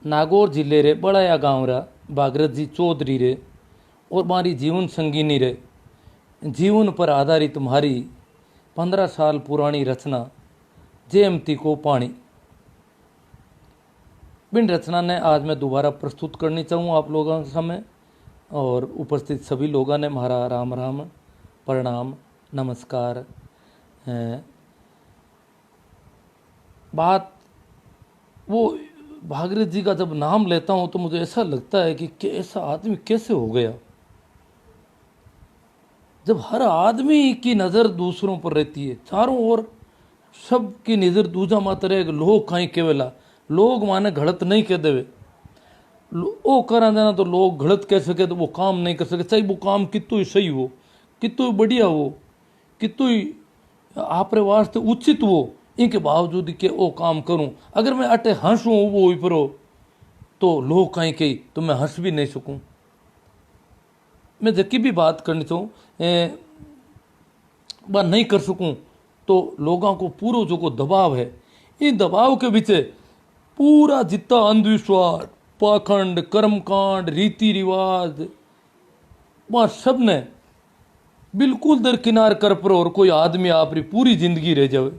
नागौर जिले रे बड़ाया गांव रा भागरथ जी चौधरी रे और मारी जीवन संगिनी रे जीवन पर आधारित तुम्हारी 15 साल पुरानी रचना जेमती को पानी। बिन रचना ने आज मैं दोबारा प्रस्तुत करनी चाहूँ आप लोगों के सामने और उपस्थित सभी लोगों ने हमारा राम राम प्रणाम नमस्कार। बात वो भागीरथ जी का जब नाम लेता हूँ तो मुझे ऐसा लगता है कि ऐसा आदमी कैसे हो गया, जब हर आदमी की नज़र दूसरों पर रहती है, चारों ओर सबकी नज़र दूजा मात रहे। लोग कहीं केवला लोग माने गलत नहीं कह देवे, वो करा देना तो लोग गलत कह सके तो वो काम नहीं कर सके, चाहे वो काम कितु ही सही हो, कितु ही बढ़िया हो, कितु ही आपरे वास्ते उचित हो, इनके बावजूद के वो काम करूं। अगर मैं अटे हंसूँ वो परो तो लोग कहीं कही तो मैं हंस भी नहीं सकूं। मैं जबकि भी बात करनी चाहूँ बात नहीं कर सकूं तो लोगों को पूरा जो को दबाव है, इन दबाव के पीछे पूरा जितना अंधविश्वास पाखंड कर्मकांड रीति रिवाज वहाँ सब ने बिल्कुल दरकिनार कर पर और कोई आदमी आपकी पूरी जिंदगी रह जावे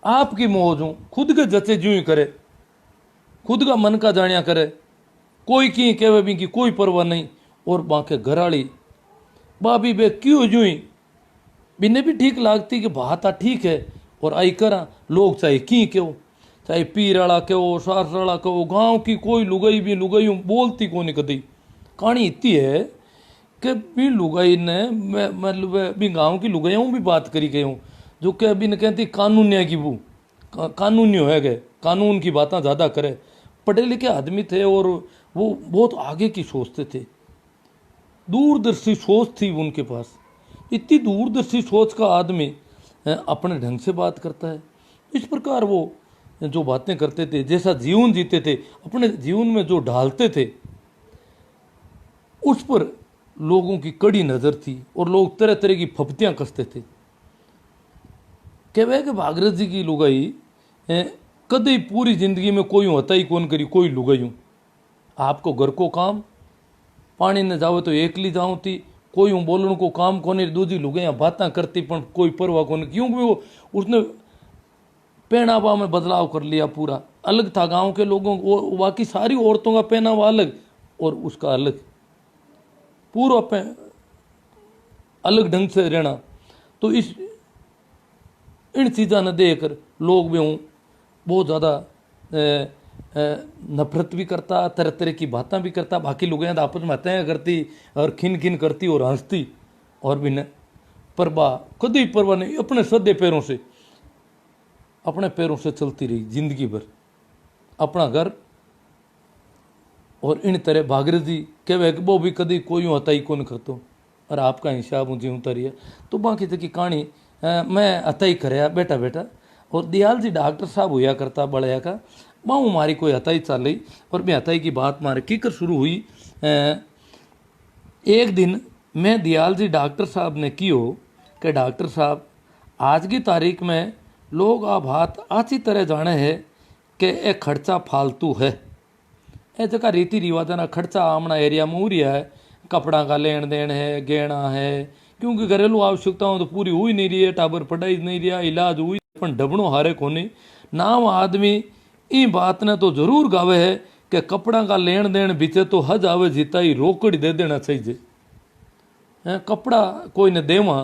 आपकी मौज हो, खुद के जचे जू ही करे, खुद का मन का जानिया करे, कोई की कहे भी की कोई परवाह नहीं। और बाके घराली बाबी बे क्यों जू ही बिने भी ठीक लागती कि बात ठीक है और आई करा लोग चाहे की क्यों, चाहे पीर वाला कहो सास वाला कहो, गाँव की कोई लुगाई भी लुगाई बोलती को नहीं कदी। कहानी इतनी है कि भी लुगाई ने मतलब भी गाँव की लुगाइयों भी बात करी गई हूँ जो कि अभी न कहती कानूनिया की वो कानूनी है गए, कानून की बातें ज़्यादा करे। पढ़े लिखे आदमी थे और वो बहुत आगे की सोचते थे, दूरदर्शी सोच थी उनके पास। इतनी दूरदर्शी सोच का आदमी अपने ढंग से बात करता है। इस प्रकार वो जो बातें करते थे, जैसा जीवन जीते थे, अपने जीवन में जो ढालते थे उस पर लोगों की कड़ी नज़र थी और लोग तरह तरह की फपतियाँ कसते थे। कहवे कि भागीरथ जी की लुगाई कदे पूरी जिंदगी में कोई होता ही कौन करी, कोई लुगाई आपको घर को काम पानी न जाओ तो एकली जाऊँ थी, कोई हूँ बोलने को काम कोने, दूजी लुगाइयाँ बातें करती पर कोई परवाह कौन, क्योंकि वो उसने पहनावा में बदलाव कर लिया, पूरा अलग था गांव के लोगों को, बाकी सारी औरतों का पहनावा अलग और उसका अलग, पूरा अलग ढंग से रहना। तो इस इन चीज़ों ने देखकर लोग भी हूँ बहुत ज़्यादा नफरत भी करता, तरह तरह की बातें भी करता। बाकी लोग आपस में हत्याएँ करती और खिन खिन करती और हंसती और भी न परवाह कभी परवाह नहीं, अपने सदे पैरों से अपने पैरों से चलती रही जिंदगी भर अपना घर। और इन तरह भागीरथ जी कहे वो भी कभी कोई होता ही कौन करतो और आपका हिसाब मुझे उतरी है। तो बाकी तक की कहानी मैं अता ही कराया बैठा बैठा। और दयाल जी डॉक्टर साहब हुआ करता बड़या का, बाहू मारी कोई हताई चल रही और मैं हताई की बात मारे की कर शुरू हुई। एक दिन मैं दयाल जी डॉक्टर साहब ने की हो कि डॉक्टर साहब आज की तारीख में लोग आ बात अच्छी तरह जाने हैं कि ये खर्चा फालतू है, ये जगह रीति रिवाजा ना खर्चा आमना एरिया में हो रहा है, कपड़ा का लेन देन है, गहना है, क्योंकि घरेलू आवश्यकताओं तो पूरी हुई नहीं रही है, टाबर पढ़ाई नहीं रहा, इलाज हुई पर डबणों हारे कोनी नाम आदमी ई बात ने तो जरूर गावे है कि कपड़ा का लेन देन बीचे तो हज आवे जीता ही रोकड़ दे देना चाहिए। कपड़ा कोई ने देवा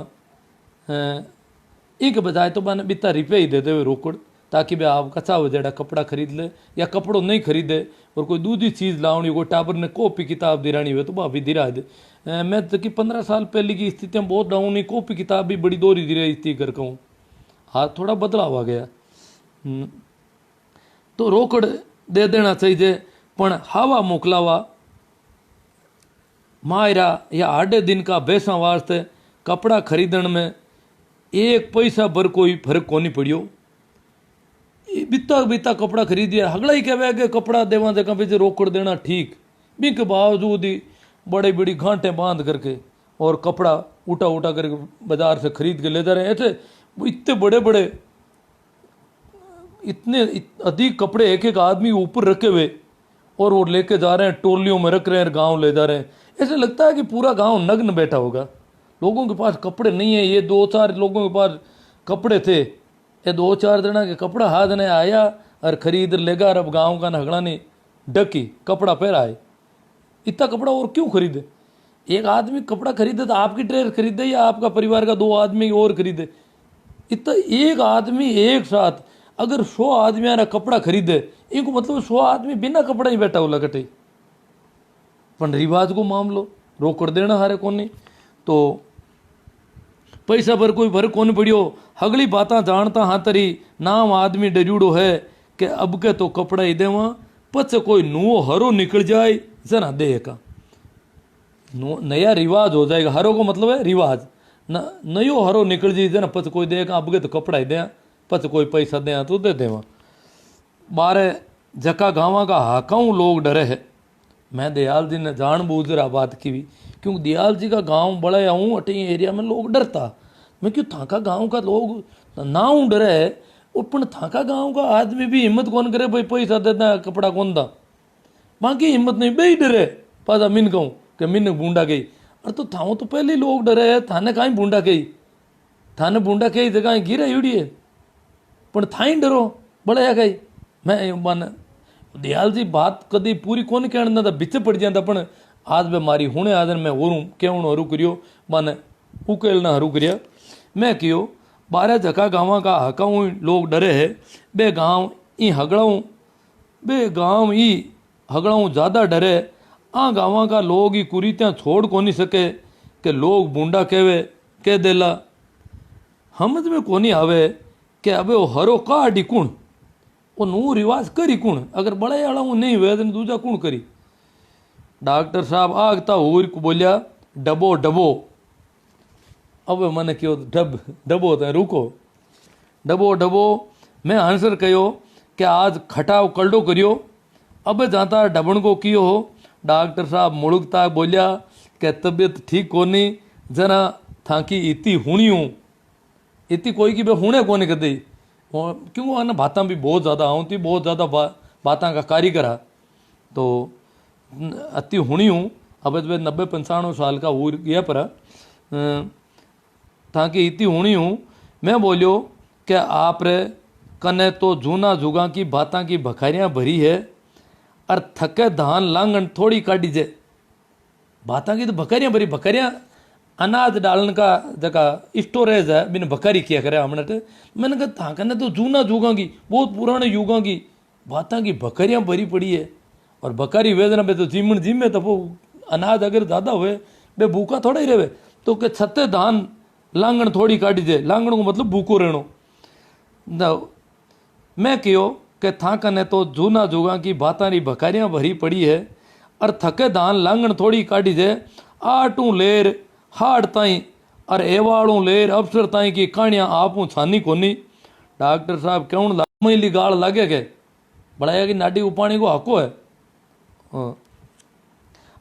एक बजाय तो मैंने बीता रुपये ही दे दे रोकड़, ताकि भाई आप कच्चा हो जेड़ा कपड़ा खरीद ले या कपड़ो नहीं खरीदे और कोई दूसरी चीज़ लानी, कोई टाबर ने कॉपी किताब दिरानी हुए तो भाभी दिरा दे। मैं तो कि 15 साल पहले की स्थितियाँ बहुत डाउन ही, कॉपी किताब भी बड़ी दोरी दिराई थी घर कहूँ, हाँ थोड़ा बदलाव आ गया। तो रोकड़ दे देना चाहिए पण हवा मोकलावा मायरा या आधे दिन का बेसा वास्ते कपड़ा खरीदण में एक पैसा भर कोई फर्क को नहीं पड़ियो। बीता बीता कपड़ा खरीदिया हगड़ा ही कहे कि कपड़ा देवा जगह पे रोकड़ देना ठीक, भी के बावजूद ही बड़ी बड़ी घाटे बांध करके और कपड़ा उठा उठा करके बाजार से खरीद के ले जा रहे हैं। ऐसे इतने बड़े बड़े अधिक कपड़े एक एक आदमी ऊपर रखे हुए और वो लेके जा रहे हैं, टोलियों में रख रहे हैं, गांव ले जा रहे हैं। ऐसे लगता है कि पूरा गांव नग्न बैठा होगा, लोगों के पास कपड़े नहीं है। ये 2-4 लोगों के पास कपड़े थे, ये 2-4 जना के कपड़ा हाथ ने आया और खरीद लेगा, और अब गाँव का नगड़ा ने डकी कपड़ा पहरा है। इतना कपड़ा और क्यों खरीदे? एक आदमी कपड़ा खरीदे तो आपकी ड्रेस खरीदे या आपका परिवार का 2 आदमी और खरीदे? इतना एक आदमी एक साथ अगर 100 आदमी ना कपड़ा खरीदे, इनको मतलब 100 आदमी बिना कपड़ा ही बैठा होला कटे। पण रिवाज को मामलो रोकड़ देना हारे कोनी, तो पैसा पर कोई भर कौन पड़ियो। हगली बात जानता हाँ तरी नाम आदमी डरूड़ो है कि अब के तो कपड़ा ही देवा, पच कोई नुओ हरो निकल जाए जना दे का नया रिवाज हो जाएगा। हरो को मतलब है रिवाज, न नयो हरो निकल जाए जना पच कोई देगा, अब के तो कपड़ा ही दे, पच कोई पैसा दे तो दे देवा। बारे जका गाँव का हाकाऊ लोग डरे है। मैं दयाल जी ने जान बूझ रहा बात की भी, क्योंकि दयाल जी का गांव बड़ा हूँ, अटे एरिया में लोग डरता। मैं क्यों थाका गांव का लोग ना हूँ डरे है, पर थाका गांव का आदमी भी हिम्मत कौन करे भाई पैसा देता है कपड़ा कौन दा, बाकी हिम्मत नहीं, बे डरे पाजा मिन कहूँ कि मिन बूंडा गई। अरे तो थाओ तो पहले लोग डरे है, थाने कहीं बूंडा गई, थाने बूंडा कही जगह गिरा उड़िए, पर थाई डरो बड़ा है गई। मैं मन दयाल जी बात कदी पूरी कौन कहना था, बिच पड़ जाता, पण आज बे मारी हुणे आदर मैं और कहण हरू करियो, माने उकेलना हरू करिया। मैं कियो 12 जका गाँव का हकाऊ लोग डरे है, बे गाँव ई हगड़ाऊँ, बे गाँव ई हगड़ाऊँ ज़्यादा डरे। आ गाँव का लोग ई कुरीतियाँ छोड़ को नहीं सके कि लोग बूंडा कहवे कह देला। समझ में कोनी आवे कि अबे वो हरो काढ़ी कुण, वो नू रिवाज करी कुण, अगर बड़े आड़ा हूँ नहीं हुए तो दूजा कुण करी। डॉक्टर साहब आगता होर को बोलिया डबो डबो। अब मैंने क्यों डबो तो रुको डबो डबो। मैं आंसर कहो कि आज खटाव कल्डो करियो, अब जाता डबण को कियो हो। डॉक्टर साहब मुड़कता बोलिया कि तबीयत ठीक कोनी, जना थाकी इतनी हुणी हूँ, इतनी कोई की बे हुणे कोनी कर दी, क्यों आना बातें भी बहुत ज़्यादा आऊँ थी, बहुत ज़्यादा बातें का कारीगर है, तो अति हुणी हूँ। अब तो 90-95 साल का हो गया पर ताकि इतनी हुणी हूँ। मैं बोलियो कि आप रे कने तो जूना जुगा की बातां की बखारियाँ भरी है, और थके धान लांगन थोड़ी काटी जे। बातां की तो बखारियाँ भरी, बखारियाँ अनाज डालने का जगह स्टोरेज है, बिन बकारी किया करे हमने तो। मैंने कहा था कने तो जूना जुगा की बहुत पुराने युगा की बातां की बकरियाँ भरी पड़ी है, और बकारी वेदना पे तो जीमन जिमे तो वो अनाज अगर ज़्यादा हुए बे भूखा थोड़ा ही रहे, तो के छत्ते धान लांगण थोड़ी काटी दे, लांगण को मतलब भूखो रहनो। मैं कहो कि था कने तो जूना जुगा की बातां री बकारियाँ भरी पड़ी है, और थके धान लांगण थोड़ी काटी दे। आटू लेर हाड़ ताई और एवाड़ू लेर अफसर ताई की कहानियाँ आपू छानी कोनी। डॉक्टर साहब क्यों मैली गाल लागे के बड़ाया की नाटी उपाणी को हको है।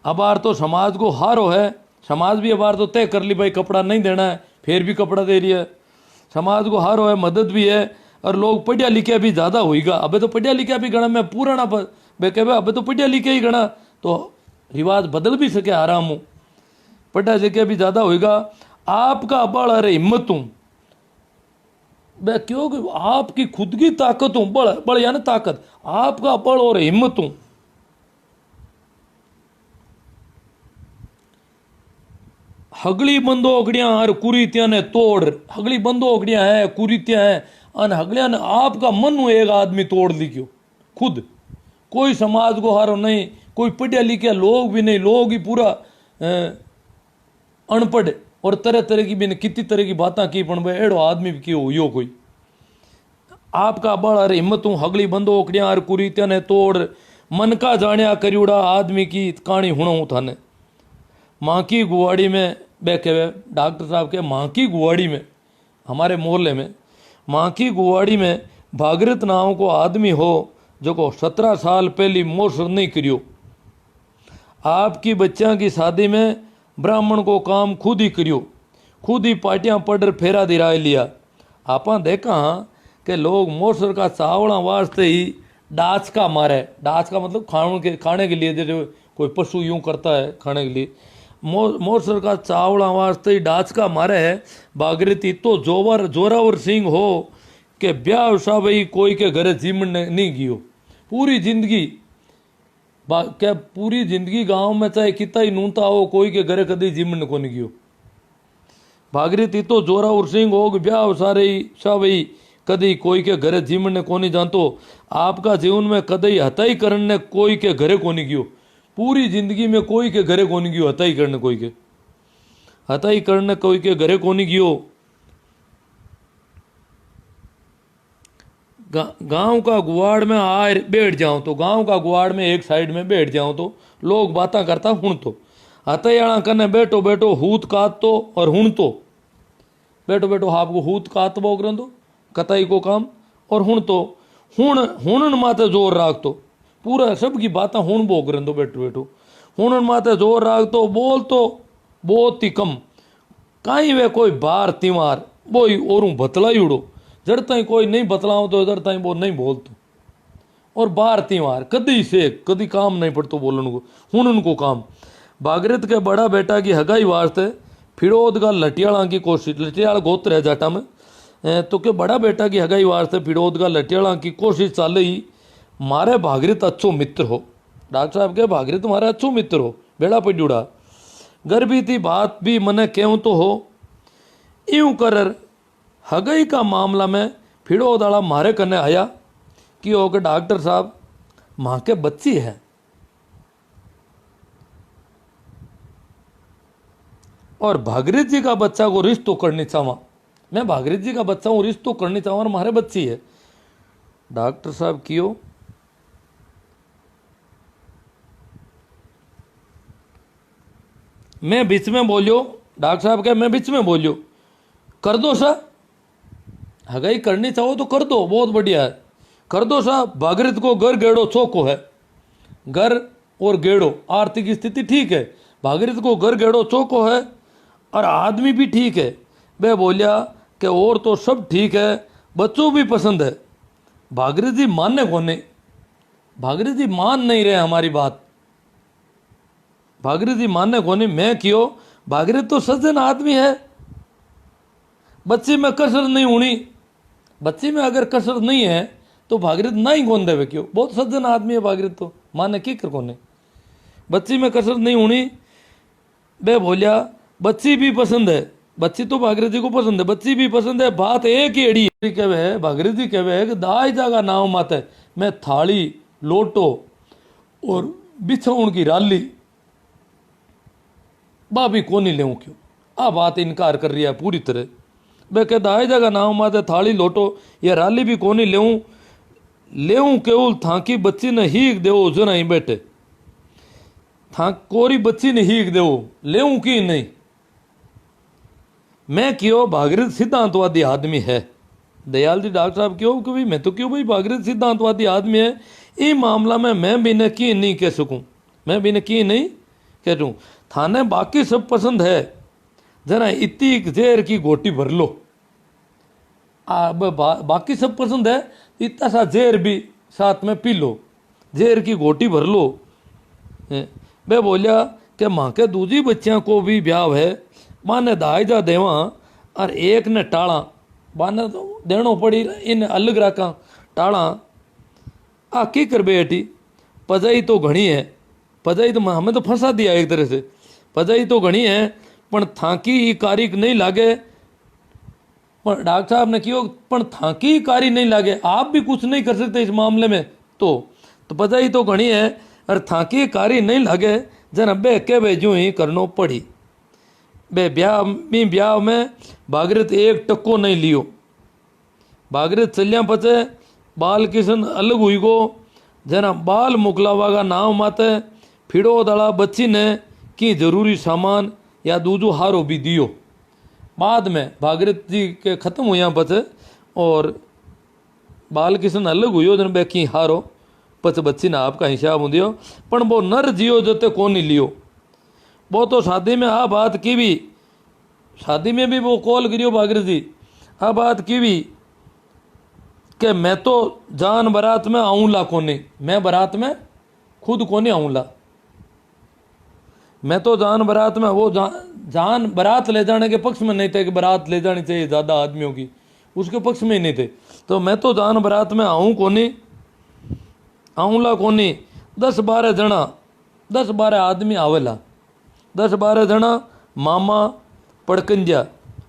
अबार तो समाज को हारो है, समाज भी अबार तो तय कर ली भाई कपड़ा नहीं देना है, फिर भी कपड़ा दे रही है। समाज को हारो है, मदद भी है, और लोग पढ़िया लिखा भी ज़्यादा होगा। अबे तो पढ़िया लिखा भी गणा मैं पुराना बे कह अबे तो पढ़िया लिखा ही गणा, तो रिवाज बदल भी सके आराम हूँ। पढ़ा लिखा भी ज़्यादा होगा। आपका बल अरे हिम्मत हूँ बे, क्योंकि आपकी खुद की ताकत हूँ, बल बल यानी ताकत, आपका बल और हिम्मत हूँ। हगली बंदो ओगड़िया और कुरीतियां ने तोड़, हगली बंदो ओगड़िया है कुरीतियां है, अन हगलिया ने आपका मन एक आदमी तोड़ ली क्यों खुद। कोई समाज को हारो नहीं, कोई पढ़िया लिखा लोग भी नहीं, लोग ही पूरा अनपढ़ और तरह तरह की भी कितनी तरह की बातें की, पण भाई एड़ो आदमी भी क्यों यो कोई। आपका बल अरे हिम्मत हूँ, हगली बंदो ओकड़िया और कुरीतियां ने तोड़, मन का जानिया करियोड़ा आदमी की कहानी हुणो थाने। माँ की गुवाड़ी में बैठे हुए डॉक्टर साहब के माँ की गुवाड़ी में, हमारे मोहल्ले में माँ की गुवाड़ी में भागीरथ नाम को आदमी हो, जो को 17 साल पहली मोसर नहीं करियो। आपकी बच्चियां की शादी में ब्राह्मण को काम खुद ही करियो, खुद ही पार्टियां पढ़ फेरा दिराए लिया। आपा देखा कि लोग मोसर का चावड़ा वास्ते ही डाचका मारे। डाचका मतलब खाने के लिए, जैसे कोई पशु यूं करता है खाने के लिए, मोसर का चावड़ा वास्ते ही डाचका मारे है। भागीरथी तो जोरावर सिंह हो कि ब्याह शादी कोई के घरे जीवन नहीं गियो। पूरी जिंदगी क्या पूरी जिंदगी गांव में चाहे कितना ही नूता हो, कोई के घरे कभी जीवन को नहीं गियो। भागीरथी तो जोरावर सिंह हो ब्याह सारे शादी कदी कोई के घरे जीवन ने कोनी जानतो। आपका जीवन में कदई हताई करने कोई के घरे कोनी गयो। पूरी जिंदगी में कोई के घरे कोनी गयो हताई करने, कोई के हताई करने कोई के घरे कोनी गयो। गांव का गुवाड़ में आ बैठ जाऊं तो, गांव का गुवाड़ में एक साइड में बैठ जाऊं तो लोग बातें करता हुण तो हतैयाणा कने बैठो बैठो हूत कात तो और हुण तो बैठो बैठो आपको हूत कात बोग रहा दो कताई को काम। और हुण तो हुणन माते जोर राख तो पूरा सबकी बातें हुण बोग रहा दो बैठो बैठो हुणन माते जोर राख तो बोल तो बहुत ही कम। कहीं वे कोई बार तिमार वो और बतलाई उड़ो जड़ ताई कोई नहीं बतलाओ तो इधर ताई वो नहीं बोलतो। और बार तिमार कदी से कदी काम नहीं पड़तो बोलन को हुण उनको काम। भागीरथ के बड़ा बेटा की हगाई वास्ते फिरोद का लटियाला की कोशिश, लटियाला गोत्र है जाटा में, तो के बड़ा बेटा की हगाई वास्ते फिरोद का लटियाला की कोशिश चल रही। मारे भागीरथ अच्छो मित्र हो, डॉक्टर साहब के भागीरथ मारे अच्छो मित्र हो, बेड़ा पे जुड़ा गर्भी थी बात भी मने क्यों तो हो। यूं कर हगाई का मामला में फिरोद वाला मारे कने आया कि हो के डॉक्टर साहब माँ के बच्ची है। और भागीरथ जी का बच्चा को रिश्तो करनी चाहवा, मैं भागीरथ जी का बच्चा हूँ रिश्तो करनी चाहवा और हमारे बच्ची है। डॉक्टर साहब क्यों? मैं बीच में बोलियो, डॉक्टर साहब क्या मैं बीच में बोलियो, कर दो सा हगाई करनी चाहो तो कर दो, बहुत बढ़िया है कर दो साहब। भागीरथ को घर गेड़ो चौको है, घर और गेड़ो आर्थिक स्थिति ठीक है, भागीरथ को घर गेड़ो चौको है और आदमी भी ठीक है। वे बोलिया कि और तो सब ठीक है, बच्चों भी पसंद है। भागीरथ जी मानने को नहीं, भागीरथ जी मान नहीं रहे हमारी बात, भागीरथ जी मानने को नहीं। मैं क्यों? भागीरथ तो सज्जन आदमी है, बच्ची में कसर नहीं होनी, बच्ची में अगर कसर नहीं है तो भागीरथ ना ही कौन देवे क्यों, बहुत सज्जन आदमी है भागीरथ तो माने की कर कोने, बच्ची में कसर नहीं होनी। बे बोलिया बच्ची भी पसंद है, बच्ची तो भागीरथ जी को पसंद है, बच्ची भी पसंद है, बात एक ही एड़ी कहवे है। भागीरथ जी कहवे है कि दाई जागा नाव माते मैं थाली लोटो और बिछौन की राली बाबी को नहीं लेऊं क्यों, आ बात इनकार कर रही है पूरी तरह। वे कह दाई जागा नाव माते थाली लोटो या राली भी को नहीं लेऊं, लेऊं केवल थाकी बच्ची ने हीक देवो जो नहीं बैठे, था कोरी बच्ची ने हीक देवो लेऊं की नहीं। मैं क्यों? भागीरथ सिद्धांतवादी आदमी है। दयाल जी डॉक्टर साहब क्यों? कि भाई मैं तो क्यों भाई भागीरथ सिद्धांतवादी आदमी है, ये मामला में मैं भी ने की नहीं कह सकूं, मैं भी ने की नहीं कह दूं। थाने बाकी सब पसंद है, जरा इतनी जेर की गोटी भर लो, बाकी सब पसंद है, इतना सा जेर भी साथ में पी लो, जेर की गोटी भर लो। वे बोलिया कि माँ के दूजी बच्चियां को भी ब्याह है, माने दाईजा देवा और एक ने टाला, माने तो देनो पड़ी इन अलग रखा टाला। आ की कर बेटी पजाई तो घनी है, पजाई तो हमें तो फंसा दिया एक तरह से, पजाई तो घनी है पण थाकी ही कारिक नहीं लागे। पर डॉक्टर साहब ने क्यों पण थाकी ही कारी नहीं लागे, आप भी कुछ नहीं कर सकते इस मामले में, तो पजाई तो घनी है और थाकी कारी नहीं लगे, जन बे के बेजू ही करनो पड़ी। बे ब्याह में भागीरथ एक टक्को नहीं लियो, भागीरथ चलिया पचे बाल किशन अलग हुई गो, जना बाल मुकलावा का नाव माते फिड़ो दड़ा बच्ची ने की जरूरी सामान या दूजो हारो भी दियो। बाद में भागीरथ जी के खत्म हुआ पचे और बाल किशन अलग हुई जन बे की हारो पच बच्ची ने आपका हिसाब दियो, पण वो नर जियो जते कौन नहीं लियो। वो तो शादी में आ बात की भी, शादी में भी वो कॉल करियो भागीरथ जी, आ बात की भी कि मैं तो जान बारात में आऊँला कोनी, मैं बारात में खुद कोनी आऊँला, मैं तो जान बारात में वो जान बारात ले जाने के पक्ष में नहीं थे कि बारात ले जानी चाहिए ज़्यादा आदमियों की, उसके पक्ष में ही नहीं थे। तो मैं तो जान बारात में आऊँ कोनी, आऊँला कोनी। 10-12 जना, 10-12 आदमी आवेला, 10-12 जना मामा पड़कंजा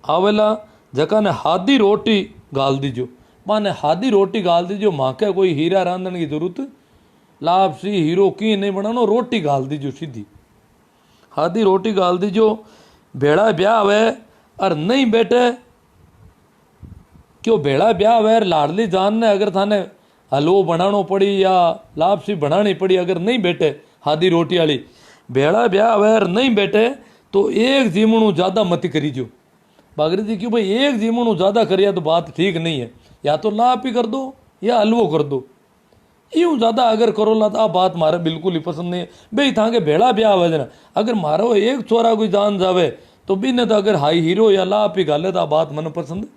आवेला, जका ने हादी रोटी गाल दीजो, माने हादी रोटी गाल दीजो, माँ के कोई हीरा रांधन की जरूरत लापसी हीरो की नहीं बनानो, रोटी गाल दीजो सीधी, हादी रोटी गाल दीजो। भेड़ा ब्याह हुए और नहीं बेटे, क्यों भेड़ा ब्याह हुए लाडली जान ने अगर थाने हलवो बनानो पड़ी या लापसी बनानी पड़ी, अगर नहीं बेटे हादी रोटी वाली, भेड़ा ब्याह हुए और नहीं बेटे तो एक जीमणु ज़्यादा मत करीजो। बागरी जी क्यों भाई एक जीमणु ज़्यादा करिया तो बात ठीक नहीं है, या तो लाप ही कर दो या हलवो कर दो, यूँ ज़्यादा अगर करो ला तो आ बात मारे बिल्कुल ही पसंद नहीं है। भाई था के भेड़ा ब्याह हुआ जना, अगर मारो एक छोरा कोई जान जावे तो बिने तो अगर हाई हीरो या लाप ही गाले तो आ बात मन पसंद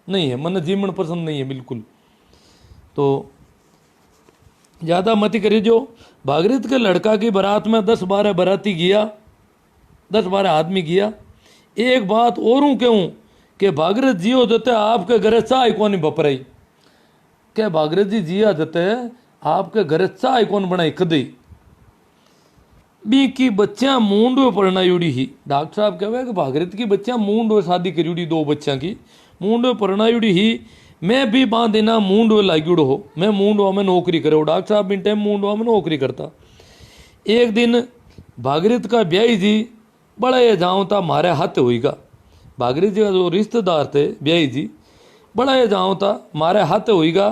नहीं है, मन जीवन पसंद नहीं है बिल्कुल। तो ज़्यादा मत करी जो। भागीरथ के लड़का की बारात में 10-12 बाराती गया, 10-12 आदमी गया। एक बात औरों कहूँ कि भागीरथ जियो जते आपके घरे चाय कौन बपराई, क्या भागीरथ जी जिया जते आपके घरे चाय कौन बनाई कदी, बी की बच्चियां मूंड परनायुड़ी ही। डॉक्टर साहब कहे कि भागीरथ की बच्चियां मूंड शादी करी, 2 बच्चियां की मूंड परनायुड़ी ही। मैं भी बाँ देना मूंड लागुड़ हो, मैं मूंडवा में नौकरी करे, डॉक्टर साहब बिन टाइम मूंडवा में नौकरी करता। एक दिन भागीरथ का ब्याही जी बड़ा जाऊँ था मारे हाथ हुईगा, भागीरथ जी का जो रिश्तेदार थे ब्याही जी बड़ा जाऊँ था मारे हाथ हुईगा,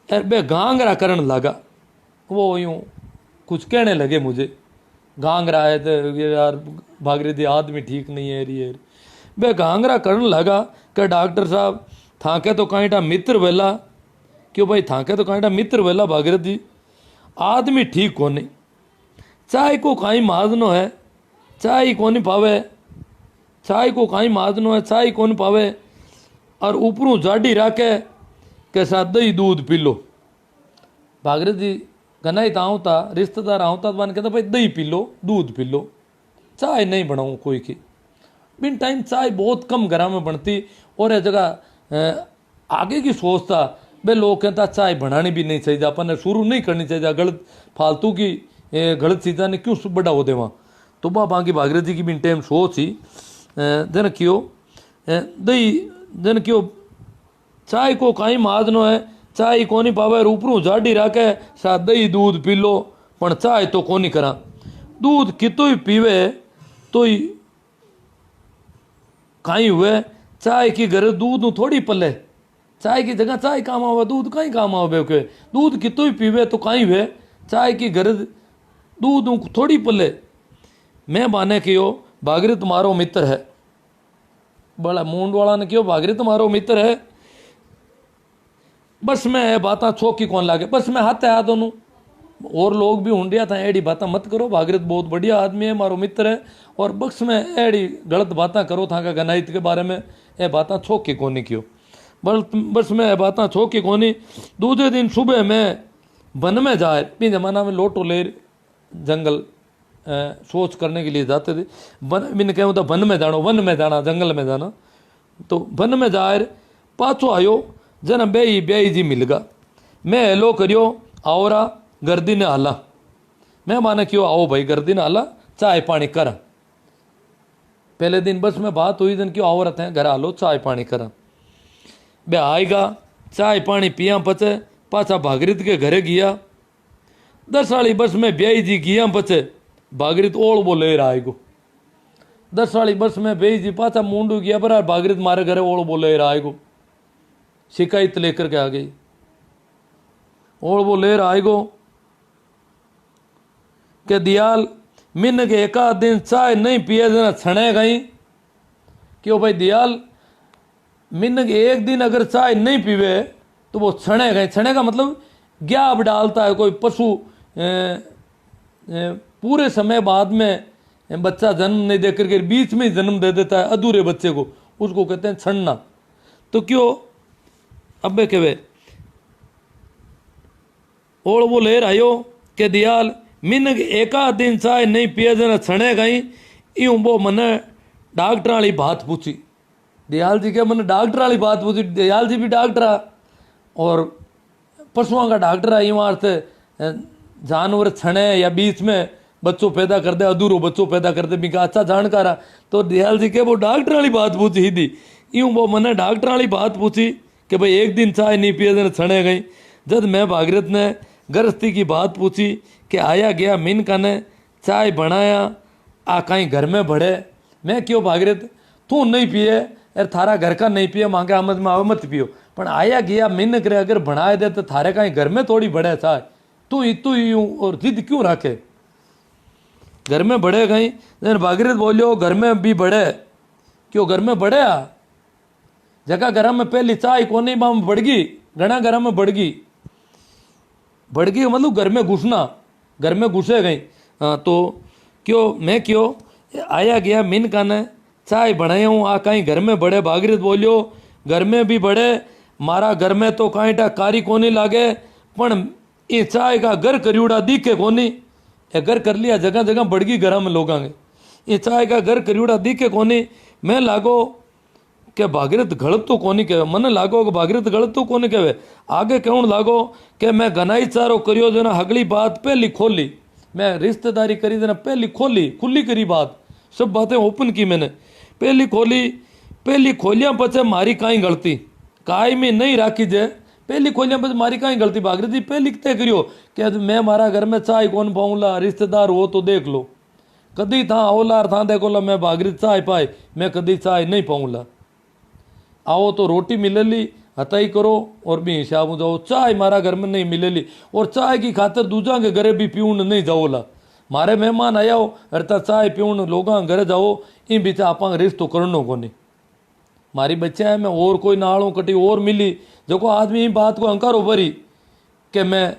यार बे घांगरा करने लगा। वो यूँ कुछ कहने लगे मुझे, घांगरा है तो यार भागीरथ जी आदमी ठीक नहीं है ये, बे घांगरा करने लगा कि डॉक्टर साहब थाके तो कांटा मित्र वेला, क्यों भाई थाके तो कांटा मित्र वेला भागीरथ जी, आदमी ठीक कोनी, चाय को काई माजनो है, चाय कोनी पावे, चाय को काई माजनो है, चाय कोनी पावे, और ऊपरों जाडी राखे के साथ दही दूध पी लो। भागीरथ जी गनाई ताऊँ था रिश्तेदार आऊँ था, तो कहता भाई दही पी लो, दूध पी लो, चाय नहीं बनाऊँ कोई की। बिन टाइम चाय बहुत कम घर में बनती, और यह जगह आगे की सोच था भाई लोग कहता चाय बनानी भी नहीं चाहिए, अपन ने शुरू नहीं करनी चाहिए, गलत फालतू की गलत चीज़ा ने क्यों बड़ा हो देवा। तो बाकी भागीरथ जी की बिन टाइम सोच ही जन क्यों दही जन क्यों चाय को काई माजनो है, चाय कोनी पावे, ऊपरों जाडी राखे साथ दही दूध पी लो, पण चाय तो कोनी करा। दूध कितो ही पीवे तो ही काई हुए, चाय की घर दूध थोड़ी पले, चाय की जगह चाय काम आवे, दूध कहीं काम आवे के, दूध कितो ही पीवे तो कहीं हुए, चाय की घर दूध थोड़ी पले। मैं बाने क्यों भागीरथ मारो मित्र है, बड़ा मूंड वाला ने क्यों भागीरथ मारो मित्र है, बस मैं बात छोकी कौन लागे, बस मैं हाथ है दोनों, और लोग भी हुंडिया था एड़ी बातें मत करो, भागीरथ बहुत बढ़िया आदमी है, मारो मित्र है, और बक्स में एड़ी गलत बातें करो था का गनाइत के बारे में, ये बातें छोकी कोनी क्यों, बस मैं बातें छोकी कोनी। दूसरे दिन सुबह मैं वन में जाए, भी जमाना में लोटो ले जंगल सोच करने के लिए जाते थे, वन मैंने कहूँ था वन में जानो, वन में जाना जंगल में जाना, तो वन में जाए पाछो आयो जन ब्याही जी मिल गा, मैं हेलो करियो आवरा गर्दी ने हाला, मैं माने क्यों आओ भाई गर्दी ने हाला चाय पानी करा। पहले दिन बस में बात हुई जन क्यों आवरत हैं घर आलो चाय पानी करा, बे आएगा चाय पानी पिया पचे पाछा भागीरथ के घरे गया। 10 वाली बस में ब्याही जी गया पचे भागीरथ ओल बोले आएगो, 10 वाली बस में ब्याही जी पाछा मुंडू गया पर भागीरथ मारे घरे ओल बोले आएगो, शिकायत लेकर के आ गई, ओल बोले आएगो के दियाल मिन के एक आध दिन चाय नहीं पिए जना छने गई, क्यों भाई दियाल मिन के एक दिन अगर चाय नहीं पीवे तो वो छने गए, छने का मतलब ग्याब डालता है, कोई पशु पूरे समय बाद में बच्चा जन्म नहीं दे करके बीच में ही जन्म दे देता है अधूरे बच्चे को, उसको कहते हैं छड़ना। तो क्यों अबे कहे और वो लेर आयो के दयाल मिनक एका दिन चाय नहीं पिए जना छणे गई यूं वो मने डॉक्टर वाली बात पूछी। दयाल जी के मैंने डॉक्टर वाली बात पूछी। दयाल जी भी डॉक्टर आ और पशुओं का डॉक्टर है। वहाँ से जानवर छणे या बीच में बच्चों पैदा कर दे, अधूरो बच्चों पैदा कर दे, बिका अच्छा जानकार है। तो दयाल जी के वो डॉक्टर वाली बात पूछी ही थी। यूं वो मैंने डॉक्टर वाली बात पूछी कि भाई एक दिन चाय नहीं पिए दिन छणे गई। जब मैं भागीरथ ने गृहस्थी की बात पूछी कि आया गया मिन का ने चाय बनाया आ कहीं घर में बढ़े। मैं क्यों भागीरथ तू नहीं पिए यार, थारा घर का नहीं पिए मांगे आमद में आवे मत पियो, पण आया गया मिन करे अगर बनाए दे तो थारे कहीं घर में थोड़ी बढ़े चाय, तू यूं और जिद क्यों रखे। घर में बढ़े गई भागीरथ बोलियो घर में भी बढ़े क्यों, घर में बढ़े आ जगह घर में पहली चाय कोनी बाम बढ़ गई, घना घर में बढ़ गई मतलब घर में घुसना, घर में घुसे गई। तो क्यों मैं क्यों आया गया मिन का ने चाय बनाया हूँ आ कहीं घर में बढ़े। भागीरथ बोलियो घर में भी बढ़े मारा घर में तो कहीं टा कारी कोनी लागे, पण ये चाय का घर करियोड़ा दिखे कोनी। ये घर कर लिया जगह जगह बढ़ गई घर में लोग आगे, ये चाय का घर करियोड़ा दिखे कोनी। मैं लागो के भागीरथ गलत तो कोनी कहे, मन लागो कि भागीरथ गलत तो कोनी कहे। आगे कहूँ लागो कि मैं घनाई चारो करियो जना हगली बात पहली खोली, मैं रिश्तेदारी करी जना पहली खोली, खुली करी बात, सब बातें ओपन की मैंने पहली खोली। पहली खोलिया पचे मारी काई गलती काई में नहीं राखी जे, पहली खोलिया पचे मारी काई गलती। भागीरथ जी पहली तय करियो कि मैं मारा घर में चाय कौन पाऊंला, रिश्तेदार हो तो देख लो, कदी था ओलार था देखो ला मैं भागीरथ चाय पाए, मैं कदी चाय नहीं पाऊंला। आओ तो रोटी मिलेली हताई करो और भी हिसाब जाओ, चाय मारा घर में नहीं मिलेली और चाय की खातर दूजा के घरे भी पीऊन नहीं जाओला। मारे मेहमान आया हो अरे चाय पीऊन लोगा घरे जाओ, इन बीच आपा रिश्तो करनो कोनी। मारी बच्चा है मैं और कोई नालों कटी और मिली जो आदमी इन बात को अंकारो भरी कि मैं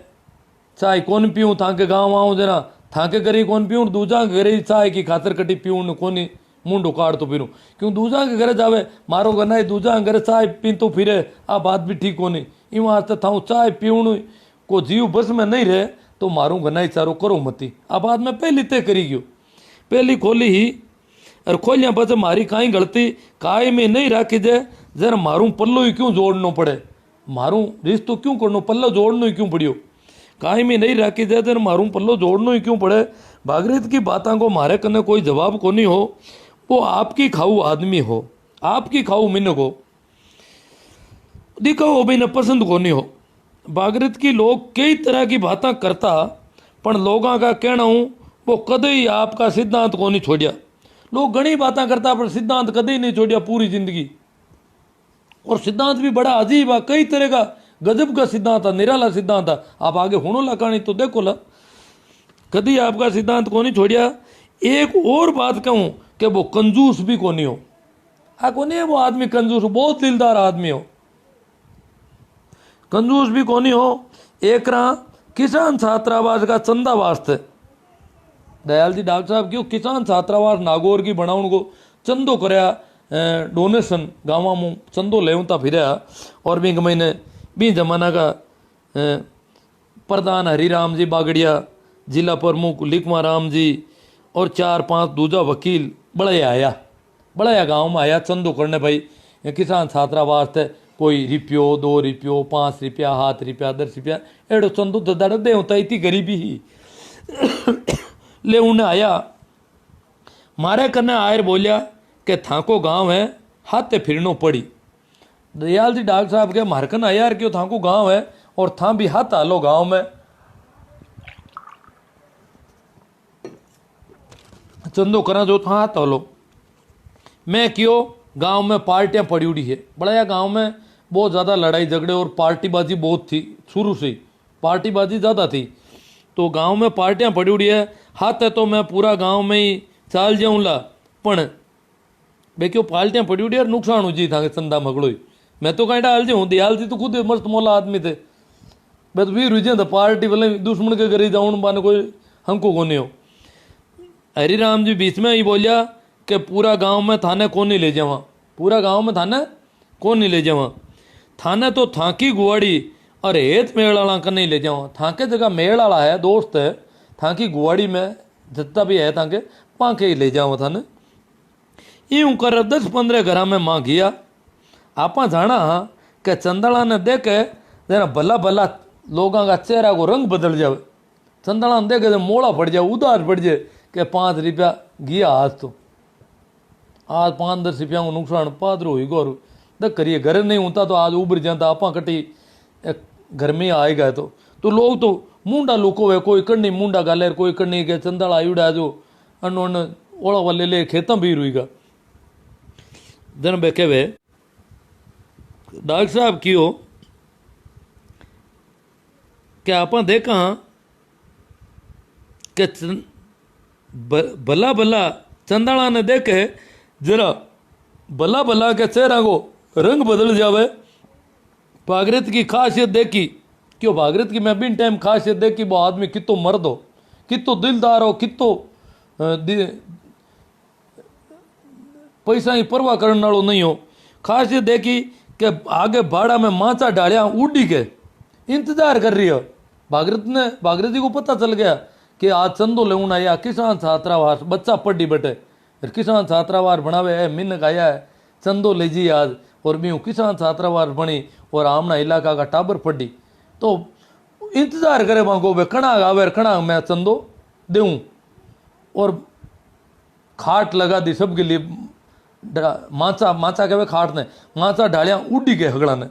चाय कौन पीऊँ, थाके गाँव आऊँ जना थाके घरे कौन पीऊँ, दूजा घरे चाय की खातर कटी पीऊन कोनी, मुंडो काट तो फिरूँ क्यों दूजा के घरे जावे मारो गना दूजा घरे चाय पी तो फिरे, आ बात भी ठीक होनी। इन वास्ते था चाय पीऊँ को जीव बस में नहीं रहे तो मारूँ गनाई चारो करो मती। आ बात मैं पहली तय करी गयो, पहली खोली ही और खोलिया बस मारी काई गलती काई में नहीं राखी जे, जरा मारूँ पल्लो ही क्यों जोड़ना पड़े, मारूँ रिश्तो क्यों करनो, पल्लो जोड़नो ही क्यों पड़ियो, काई में नहीं राखी जे जरा मारूँ पल्लो जोड़नो ही क्यों पड़े। भागीरथ की बातों को मारे कने कोई जवाब को नहीं हो, वो आपकी खाऊ आदमी हो, आपकी खाऊ मिनक हो, दिखाओ भी न पसंद को नहीं हो। भागीरथ की लोग कई तरह की बातें करता पण लोगों का कहना हूँ वो कदे आपका सिद्धांत को नहीं छोड़िया। लोग घनी बातें करता पर सिद्धांत कदे नहीं छोड़िया पूरी जिंदगी, और सिद्धांत भी बड़ा अजीब है, कई तरह का गजब का सिद्धांत है, निराला सिद्धांत है। आप आगे हुणो ला कहानी तो देखो ला, कदी आपका सिद्धांत को नहीं छोड़िया। एक और बात कहूँ कि वो कंजूस भी को नहीं हो, हाँ को नहीं है वो आदमी कंजूस, बहुत दिलदार आदमी हो, कंजूस भी को नहीं हो। एक रहा किसान छात्रावास का चंदा वास्ते दयाल जी डॉक्टर साहब क्यों किसान छात्रावास नागौर की बनाने को चंदो करया, डोनेशन गाँव में चंदो लेवता फिरया, और भी महीने भी जमाना का प्रधान हरिराम जी बागड़िया, जिला प्रमुख लिखमा राम जी और 4-5 दूजा वकील बड़ाया गाँव में आया चंदो करने भाई किसान छात्रावास थे, कोई रुपयो 2 रुपयो 5 रुपया 7 रुपया 10 रुपया एड़ो चंदो दड़ दे होता इतनी गरीबी ही ले उन्हें आया मारे कने आयर बोलिया कि थाको गांव है हाथे फिरनो पड़ी। दयाल जी डॉक्टर साहब के मारकन आया यार क्यों थाको गांव है और था भी हाथ आलो गांव में चंदो करा जो था हाथ आलो। मैं क्यों गांव में पार्टियां पड़ी उड़ी है, बड़ा गांव में बहुत ज़्यादा लड़ाई झगड़े और पार्टीबाजी बहुत थी, शुरू से ही पार्टीबाजी ज़्यादा थी, तो गांव में पार्टियां पड़ी उड़ी है। हाथ है तो मैं पूरा गांव में ही चाल जाऊँ ला, पण बे क्यों पार्टियां पड़ी उड़ी यार नुकसान हो जी था चंदा मगड़ो ही, मैं तो कहीं डाल जाऊँ। दयाल जी तो खुद मस्त मोला आदमी थे, बस भी रुझे तो पार्टी वाले दुश्मन के घर जाऊँ बाने कोई हमको को नहीं हो। हरिराम जी बीच में ही बोलिया कि पूरा गांव में थाने कौन नहीं ले जावा, पूरा गांव में थाने कौन नहीं ले जावा, थाने तो थाकी गुआड़ी अरे हेत मेल वाला कर नहीं ले जाओ थाके जगह मेल वाला है दोस्त है थाकी गुआड़ी में जितना भी है थाके पाके ही ले जाओ थाने यूं कर 10-15 घर में मां गया आप जाना कि चंदड़ा ने देखे जरा भला भला लोगों का चेहरा को रंग बदल जावे चंदड़ा ने देखे मोड़ा पड़ जाए उदास पड़ जाए कि 5 रुपया गया आज तो आज 5-10 रुपया को नुकसान पादरो ही गौर देख करिए घर नहीं होता तो आज उबर जाता आपा कटी घर में आएगा तो लोग तो मुंडा लुको है कोई कड़नी मुंडा गाले कोई कड़नी के चंदड़ा आयुड़ा जो अन्न ओला वाले ले खेता भी रुईगा जन बेखे वे डॉक्टर साहब क्यों क्या आप देखा कि भला भला चंदाला ने देखे जरा भला भला के चेहरा को रंग बदल जावे भागीरथ की खासियत देखी क्यों भागीरथ की मैं बिन टाइम खासियत देखी वो आदमी कितो मर्द हो कितो दिलदार हो कितो पैसा की परवाह करने वालों नहीं हो खासियत देखी कि आगे भाड़ा में माचा डालिया उड़ी के इंतजार कर रही है भागीरथ जी को पता चल गया कि आज चंदो लेना आया किसान छात्रावास बच्चा पढ़ी बटे किसान छात्रावास बनावे है मिनक आया है चंदो ले जी आज और मैं किसान छात्रावास बनी और आमना इलाका का टाबर पढ़ी तो इंतजार करे मांगो वे कणा आवे कणा मैं चंदो दूँ और खाट लगा दी सबके लिए माचा कहे खाट ने माचा ढालिया उड़ी गए हगड़ा ने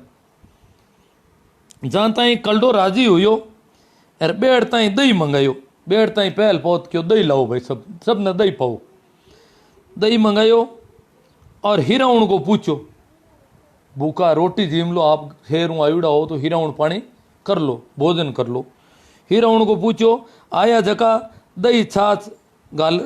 जानता ही कलडो राजी हुई अरे बेड़ ताई दही मंगायो बेड़ ताई पहल पौध क्यों दही लाओ भाई सब ने दही पाओ दही मंगायो और हिराउण को पूछो भूखा रोटी जीम लो आप हेरू आयुड़ा हो तो हिराउण पानी कर लो भोजन कर लो हिराउण को पूछो आया जगह दही छाछ गाल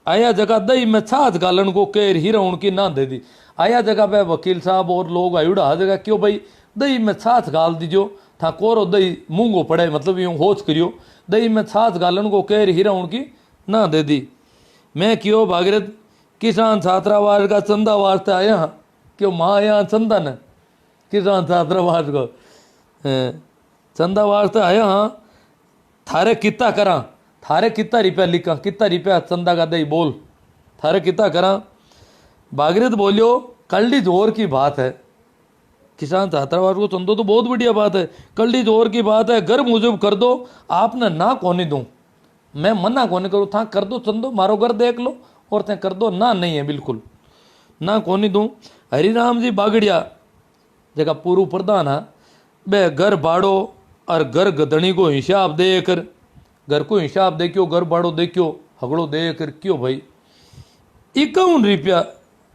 आया जगह दही में छाछ गालन को कह हिराउण की ना दे दी आया जगह पे वकील साहब और लोग आयुड़ा जगह क्यों भाई दही में छाछ गाल दीजो था कोरो दही मूंगो पड़े मतलब यूँ होश करियो दही में छाछ गालन को कह हिराउण की ना दे दी मैं क्यों भागीरथ किसान छात्रावास का चंदा वास्ते आया क्यों माँ यहाँ चंदा ने किसान छात्रावास को चंदा वास्ते आया हाँ थारे कितना करा थारे कितना रुपया लिखा कितना रुपया चंदा का दही बोल थारे कितना करा भागीरथ बोलियो कल्डी जोर की बात है किसान छात्रावास को चंदो तो बहुत बढ़िया बात है कल्डी जोर की बात है घर मुजब कर दो आपने ना कोनी दूँ मैं मना कोनी करूँ था कर दो चंदो मारो घर देख लो और ते कर दो ना नहीं है बिल्कुल ना कोनी दूँ हरिराम जी बागड़िया जगह पूर्व प्रधान है बे घर बाड़ो और घर गधनी को हिसाब दे कर घर को हिसाब देखियो घर बाड़ो देखियो हगड़ो दे कर क्यों भाई 51 रुपया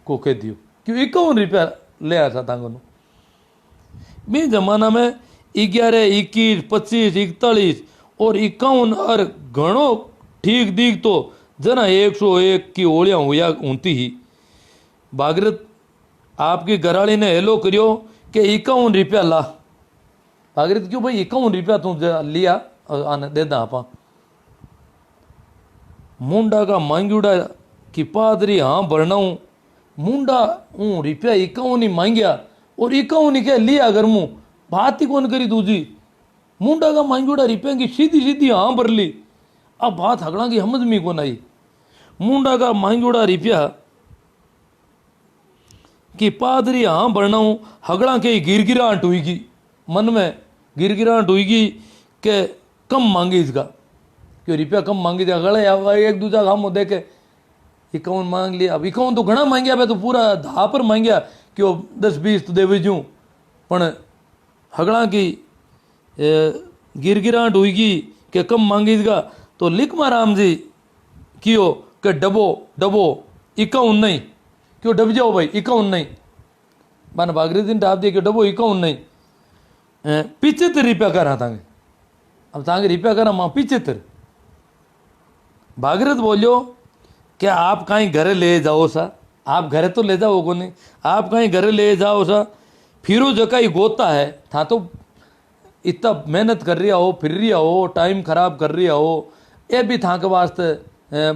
को कह दियो क्यों 51 रुपया ले आया था तांगो बी जमाना में 11, 21, 25, 41 और 51 और घणो ठीक दीख तो जना 101 की ओलियाँ हुआ ऊँती ही भागीरथ आपकी घराड़ी ने हेलो करियो कि 51 रुपया ला भागीरथ क्यों भाई 51 रुपया तू लिया आने दे दा आपा मुंडा का मांगूड़ा कि पादरी हाँ भरनाऊ मुंडा रुपया 51 ही मांगया और 51 क्या लिया अगर मुँह बात ही कौन करी दूजी मुंडा का मांगूड़ा रुपया की सीधी सीधी हाँ भर ली अब बात हगड़ा की समझ में कौन आई मुंडा का मांगूड़ा रुपया कि पादरी हाँ भरनाऊ हगड़ा के गिरगिराहट हुईगी मन में गिरगिराहट हुईगी के कम मांगी इसका क्यों रुपया कम मांगी जा गले एक दूसरा हम देखे 51 मांग लिया अब 51 तो घना मांगया मैं तो पूरा धा पर मांगया क्यों 10-20 तो देवे जूँ पण हगड़ा की गिरगिराहट हुईगी के कम मांगी इसका तो लिखमा राम जी क्यों के डबो 51 नहीं क्यों डब जाओ भाई 51 नहीं माना भागीरथ जी ने डाब दिया कि डबो 51 नहीं 75 रुपया करा तांगे अब तांगे रुपया करा माँ 75 भागीरथ बोलियो क्या आप कहीं घरे ले जाओ सा आप घरे तो ले जाओ को नहीं आप कहीं घरे ले जाओ सा फिरो जो कहीं गोता है था तो इतना मेहनत कर रहा हो फिर रहा हो टाइम खराब कर रहा हो ये भी था के वास्ते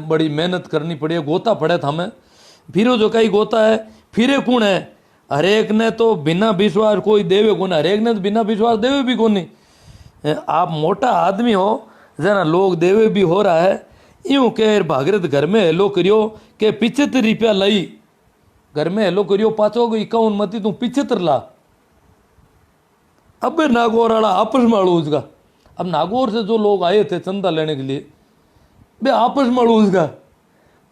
बड़ी मेहनत करनी पड़ी है गोता पड़े था हमें फिरो जो कहीं गोता है फिरे कौन है हरेक ने तो बिना विश्वास कोई देवे को नहीं, हरेक ने तो बिना विश्वास देवे भी को नहीं। आप मोटा आदमी हो जना लोग देवे भी हो रहा है। यूं कह भागरत घर में हेलो करियो के 75 रुपया लाई, घर में हेलो करियो पाचो को 51 मती तू 75 ला। अब नागौर वाला आपस में अड़ूज का, अब नागौर से जो लोग आए थे चंदा लेने के लिए बे आपस में अड़ूज का,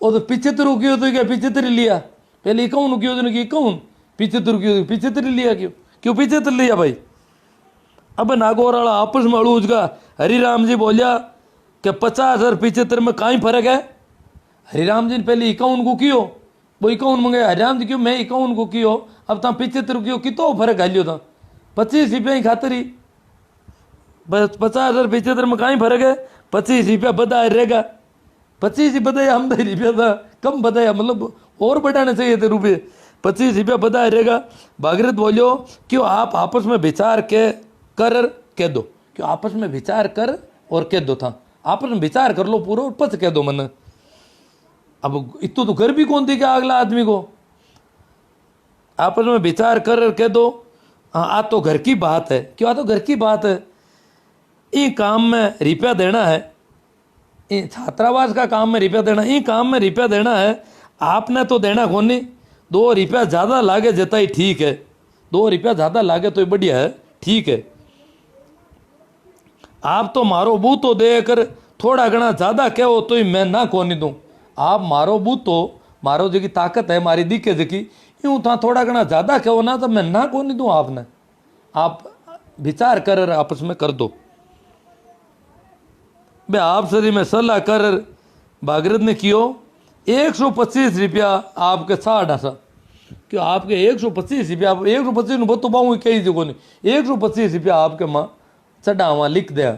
वो तो 75 रुपये तो क्या 75 लिया, पहले 51 रुपये तो 51, 75 रुपये 75 लिया, क्यों क्यों 75 लिया भाई। अब नागौर वाला आपस में अड़ूज का। हरिराम जी बोलिया कि 50 और 75 में कहीं फर्क है। हरिराम जी ने पहले 51 को कियो, वो 51 मंगे, हरिराम जी क्यों मैं 51 को कियो, अब ता 75 कियो, कितो फर्क हालियो था 25 रुपया ही खातर ही, बस 50 और 75 में कहीं फर्क है। 25 रुपया बधाया रहेगा, 25 ही बधाया, हम 10 रुपया था कम बधाया, मतलब और बढ़ाने चाहिए थे रुपये, 25 रुपया बधाया रहेगा। भागीरथ बोलियो क्यों आप आपस में विचार के कर कह दो, क्यों आपस में विचार कर और कह दो था, आपस में विचार कर लो पूरा और पच कह दो मन। अब इतो तो घर भी कौन थी क्या अगला आदमी को, आपस में विचार कर कह दो। हाँ आ तो घर की बात है, क्यों आ तो घर की बात है, ये काम में रुपया देना है, ये छात्रावास का काम में रुपया देना, ये काम में रुपया देना है, आपने तो देना कौन नहीं। 2 रुपया ज़्यादा लागे जता ही ठीक है, 2 रुपया ज़्यादा लागे तो बढ़िया है, ठीक है। आप तो मारो बू तो दे कर थोड़ा घना ज़्यादा कहो तो ही मैं ना कोनी दूँ, आप मारो बू तो मारो जी की ताकत है मारी दिखे जी की, यूँ था थोड़ा घना ज़्यादा कहो ना तो मैं ना कोनी दूँ आपने, आप विचार कर आपस में कर दो। बे आप सरी में सलाह कर भागीरथ ने कियो 125 रुपया आपके 60 क्यों आपके 125 रुपया, 125 नु बतो पाऊँ कई जगह नहीं, 125 रुपया आपके माँ चढ़ावा लिख दिया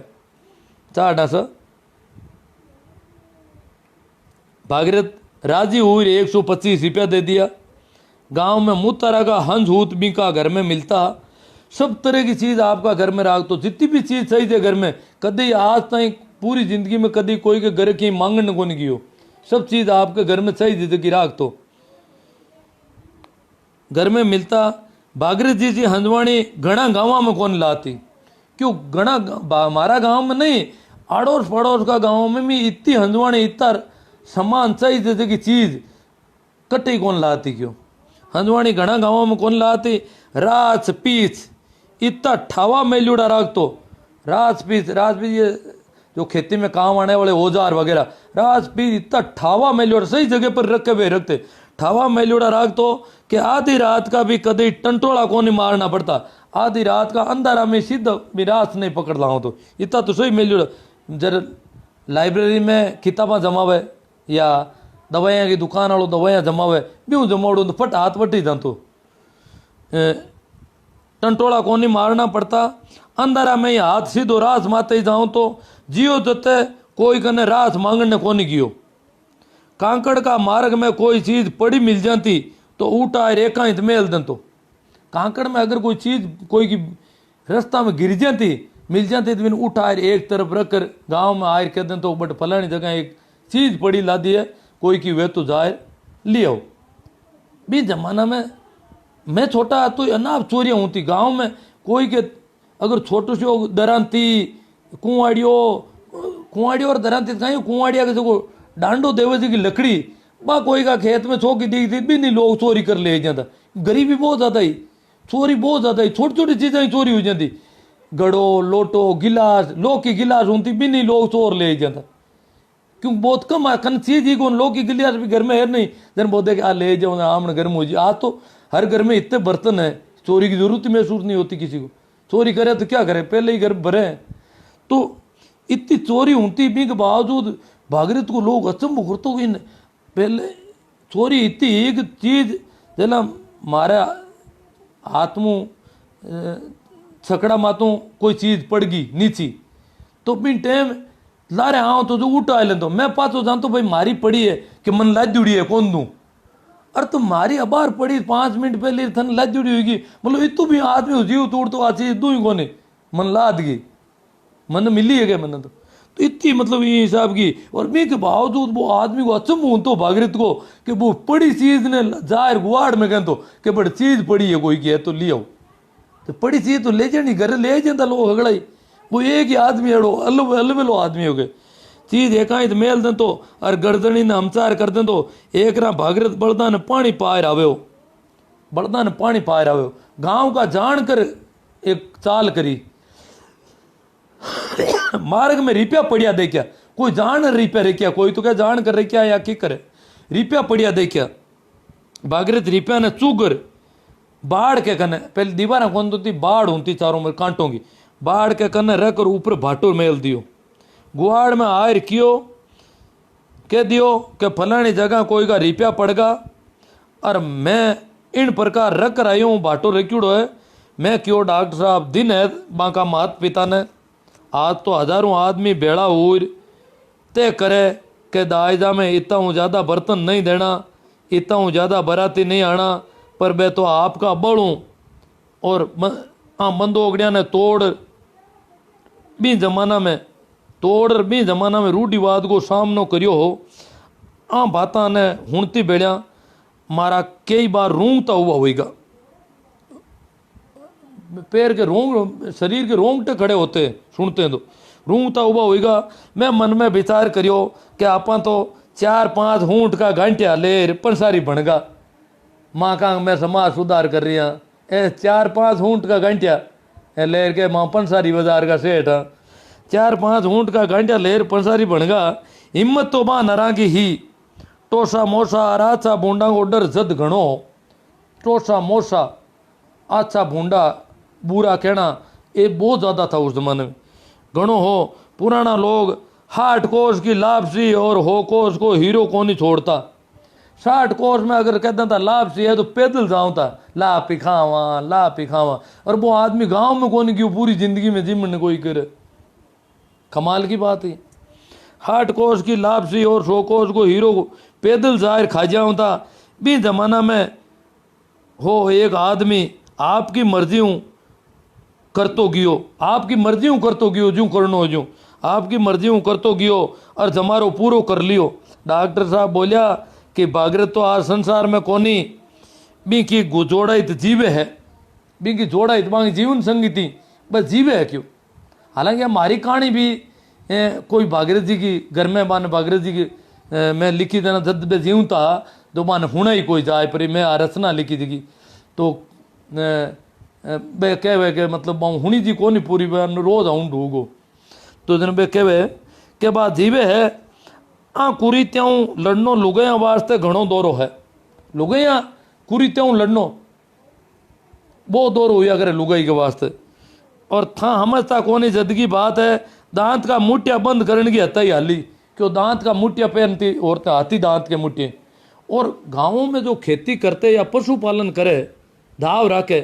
60। भागीरथ राजी हुई 125 रुपया दे दिया। गांव में मुतारा का हंस हूत भी का घर में मिलता, सब तरह की चीज़ आपका घर में राख तो, जितनी भी चीज़ चाहिए थे घर में, कभी आज तक पूरी जिंदगी में कभी कोई के घर की मांगन को नहीं कियो, सब चीज़ आपके घर में चाहिए थी कि राख तो घर में मिलता। भागीरथ जी हंजवाणी घना गाँव में कौन लाती, क्यों घना हमारा गांव में नहीं, आड़ोस पड़ोस का गांव में भी इतनी हंजवाणी इतना सामान चाहिए थे कि चीज़ कट्टी कौन लाती, क्यों हंजवाणी घना गाँव में कौन लाती। राज पीछ इतना ठावा मेलूड़ा राख तो, राज पीछ ये जो खेती में काम आने वाले औजार वगैरह, राज पीछ इतना ठावा मेलूड़ा सही जगह पर रखे हुए रखते, ठावा मेलूड़ा राख तो कि आधी रात का भी कभी टंटोला को नहीं मारना पड़ता, आधी रात का अंधारा में सीधा विरास नहीं पकड़ लाऊं तो इतना तो सही मेलूड़ा। जरा लाइब्रेरी में किताबा जमावे या दवाइयाँ की दुकान वालों दवाइयाँ जमावे ब्यूँ जमाड़ो तो फट हाथ वटी जा तो टंटोला को नहीं मारना पड़ता। अंधारा में ही हाथ सीधो रास माते ही जाऊँ तो जियो जते कोई कने रास मांगने को नहीं कियो। कांकड़ का मार्ग में कोई चीज़ पड़ी मिल जाती तो ऊटा रेखा हित मेल दें, तो कांकड़ में अगर कोई चीज़ कोई की रास्ता में गिर जाती मिल जाती तो उठा एक तरफ रख कर गाँव में आयर कह दें तो बट फलानी जगह एक चीज़ पड़ी ला दी है कोई की वे तो जाए ले आओ। भी जमाना में मैं छोटा तो अनाप चोरियाँ होती गांव में, कोई के अगर छोटो से दरांती कुआड़ियों और दरांती कहीं कुआड़िया के जो डांडो देवे जी की लकड़ी बा कोई का खेत में छोकी दी थी भी नहीं, लोग चोरी कर ले जाता, गरीबी बहुत ज़्यादा ही, चोरी बहुत ज़्यादा ही, छोटी छोटी चीज़ें ही चोरी हो जाती, गड़ो लोटो गिलास लोग की गिलास होती भी नहीं, लोग चोर ले जाता, क्यों बहुत कम कन चीज ही कौन लोग की गिलास भी घर में है नहीं, जन बोलते आ ले जाओ आमन घर में हो जी। आज तो हर घर में इतने बर्तन है, चोरी की जरूरत ही महसूस नहीं होती किसी को, चोरी करे तो क्या करे पहले ही घर भरे हैं। तो इतनी चोरी होती भी के बावजूद भागीरथ को लोग अचंभ करते हुए पहले चोरी इतनी एक चीज जना मारे हाथ में छकड़ा मातों कोई चीज पड़ गई नीची तो भी टाइम लारे आओ तो जो उठा ले तो मैं पाचो जानतो भाई मारी पड़ी है कि मन लाद जुड़ी है कौन दूं, अरे तो मारी अबार पड़ी 5 मिनट पहले थन लाद जुड़ी होगी, मतलब इतु भी आदमी जीव तोड़ तो आ चीज दू ही कोने मन लाद गई मन मिली है क्या मन तो इतनी मतलब ये हिसाब की। और मैं के बावजूद वो आदमी को अचंभ हूं तो भागीरथ को कि वो पड़ी चीज ने जाहिर गुआड़ में कहतो कि बड़ी चीज पड़ी है कोई की है तो ले आओ। तो पड़ी चीज तो ले जानी घर ले जाता लोग हगड़ाई। वो एक ही आदमी अड़ो अलवेलो आदमी हो गए चीज एकांत मेल दे तो और गर्दनी ने हमचार कर दे तो एक रा भागीरथ बलदा ने पानी पार आवे बलदा ने पानी पार आवे गांव का जान कर एक चाल करी मार्ग में रिपिया पड़िया देखिया कोई जान रिपिया रेखिया कोई तो क्या जान कर रेखिया या की करे रिपिया पड़िया देखिया भागीरथ रिपिया ने चूगर बाढ़ के कने पहले दीवार कौन तो थी बाढ़ होती चारों में कांटों की बाढ़ के कने रख कर ऊपर भाटो मेल दियो गुआड़ में आयर कियो कह दियो कि फलानी जगह कोई का रिपिया पड़गा और मैं इन प्रकार रख कर आई हूँ भाटो रखियोड़ो है। मैं क्यों डॉक्टर साहब दिन है बाका माता पिता ने आज तो हजारों आदमी बेड़ा हुई तय करे कि दायजा में इतना हूँ ज़्यादा बर्तन नहीं देना इतना हूँ ज़्यादा बराती नहीं आना पर मैं तो आपका बड़ूँ और बंदोगड़िया ने तोड़ भी जमाना में रूढ़िवाद को सामनो करियो हो आ बातां ने हुणती बेड़िया मारा कई बार रूंगता हुआ होएगा पैर के रोंग शरीर के रोंगटे खड़े होते सुनते हैं तो रूंगता हुआ होएगा। मैं मन में विचार करियो कि आपा तो 4-5 ऊँट का घंटिया ले पंसारी बनगा माँ का मैं समाज सुधार कर रही हूँ ए 4-5 ऊँट का घंटिया लेर के माँ पंसारी बाजार का सेठ 4-5 ऊँट का घंटिया लेर पंसारी बनगा हिम्मत तो बा नरा की ही टोसा मोसा राचा बूंडा को डर जद घणो टोसा मोसा आछा बूंडा बुरा कहना ये बहुत ज़्यादा था उस जमाने में घणो हो। पुराना लोग 60 कोस की लापसी और हो कोस को हीरो को नहीं छोड़ता 60 कोस में अगर कहता था लापसी है तो पैदल जाऊँ था ला पिखावा और वो आदमी गांव में कौन क्यों पूरी जिंदगी में जिमन कोई करे कमाल की बात है। 60 कोस की लापसी और 100 कोस को हीरो को पैदल जाहिर खा जाऊँ था भी जमाना में हो एक आदमी आपकी मर्जी हूँ कर तो गियो आपकी मर्जी हूँ कर तो गियो जूँ करनो हो जूँ आपकी मर्जी हूँ कर तो गियो और जमारो पूरो कर लियो। डॉक्टर साहब बोलिया कि भागीरथ तो आज संसार में कोनी बी की जोड़ा तो जीवे है बी की जोड़ा तो जीवन संगी थी बस जीवे है क्यों। हालांकि हमारी कहानी भी कोई भागीरथ जी की घर में मान भागीरथ जी की मैं लिखी देना जद बे जीऊँ था तो मान हुना ही कोई जाए पर मैं रचना लिखी थी तो बे कहवे के मतलब हुनी जी को नहीं पूरी रोज आऊँ ढूगो तो दिन बे कहवे के बाद जीवे है आ कुरीत्याऊँ लड़नो लुगैया वास्ते घणो दौरो है लुगैया कुरीत्याऊँ लड़नो वो दौर हुआ करे लुगाई के वास्ते और था समझता कोनी जद की बात है दांत का मुठिया बंद करने की हत्या ही हाली क्यों दांत का मुठिया पहनती औरतें हाथी दांत के मुठिए। और गाँवों में जो खेती करते या पशुपालन करे धाव राखे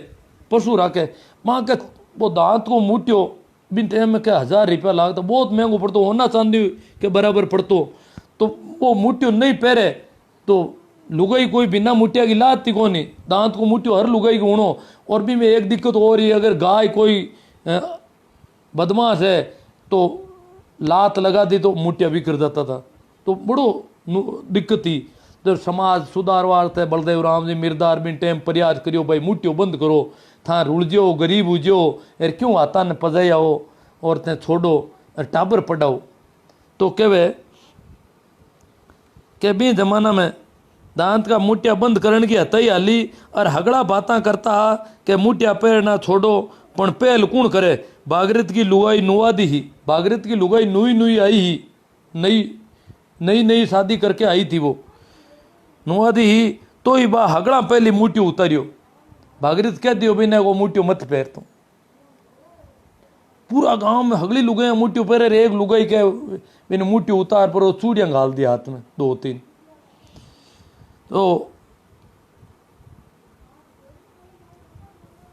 पशु राखे माँ के वो दांत को मुठियो बिन टाइम में क्या 1000 रुपया लागता बहुत महंगो पड़तो होना चांदी के बराबर पड़तो तो वो मुठियो नहीं पहरे तो लुगाई कोई बिना मुठिया की लाती को नहीं दांत को मुठियो हर लुगाई को उणो। और भी में एक दिक्कत हो रही है अगर गाय कोई बदमाश है तो लात लगा दी तो मुठिया भी कर जाता था तो बड़ो दिक्कत थी। जब समाज सुधार वास्ते बलदेव राम जी मिर्दार बिन टाइम प्रयास करियो भाई मुठियो बंद करो था रुलझो गरीब उजो यार क्यों आता ने पजाओ और ते छोड़ो और टाबर पढ़ाओ तो कहवे के भी जमाना में दांत का मुठिया बंद करने की हतई हाली और हगड़ा बातें करता के मुठिया पैर ना छोड़ो पण पहल कौन करे भागीरथ की लुगाई नुवादी ही भागीरथ की लुगाई नुई आई ही नई शादी करके आई थी वो नुवादी ही तो ही बा हगड़ा पहली मुठियो उतारियो भागीरथ कह दियो बिना वो मुठियो मत पैर तो पूरा गांव में हगली लुगाई मुठियो पैरे एक लुगाई के मैंने मुठियो उतार पर वो चूड़ियां घाल दिया हाथ में 2-3 तो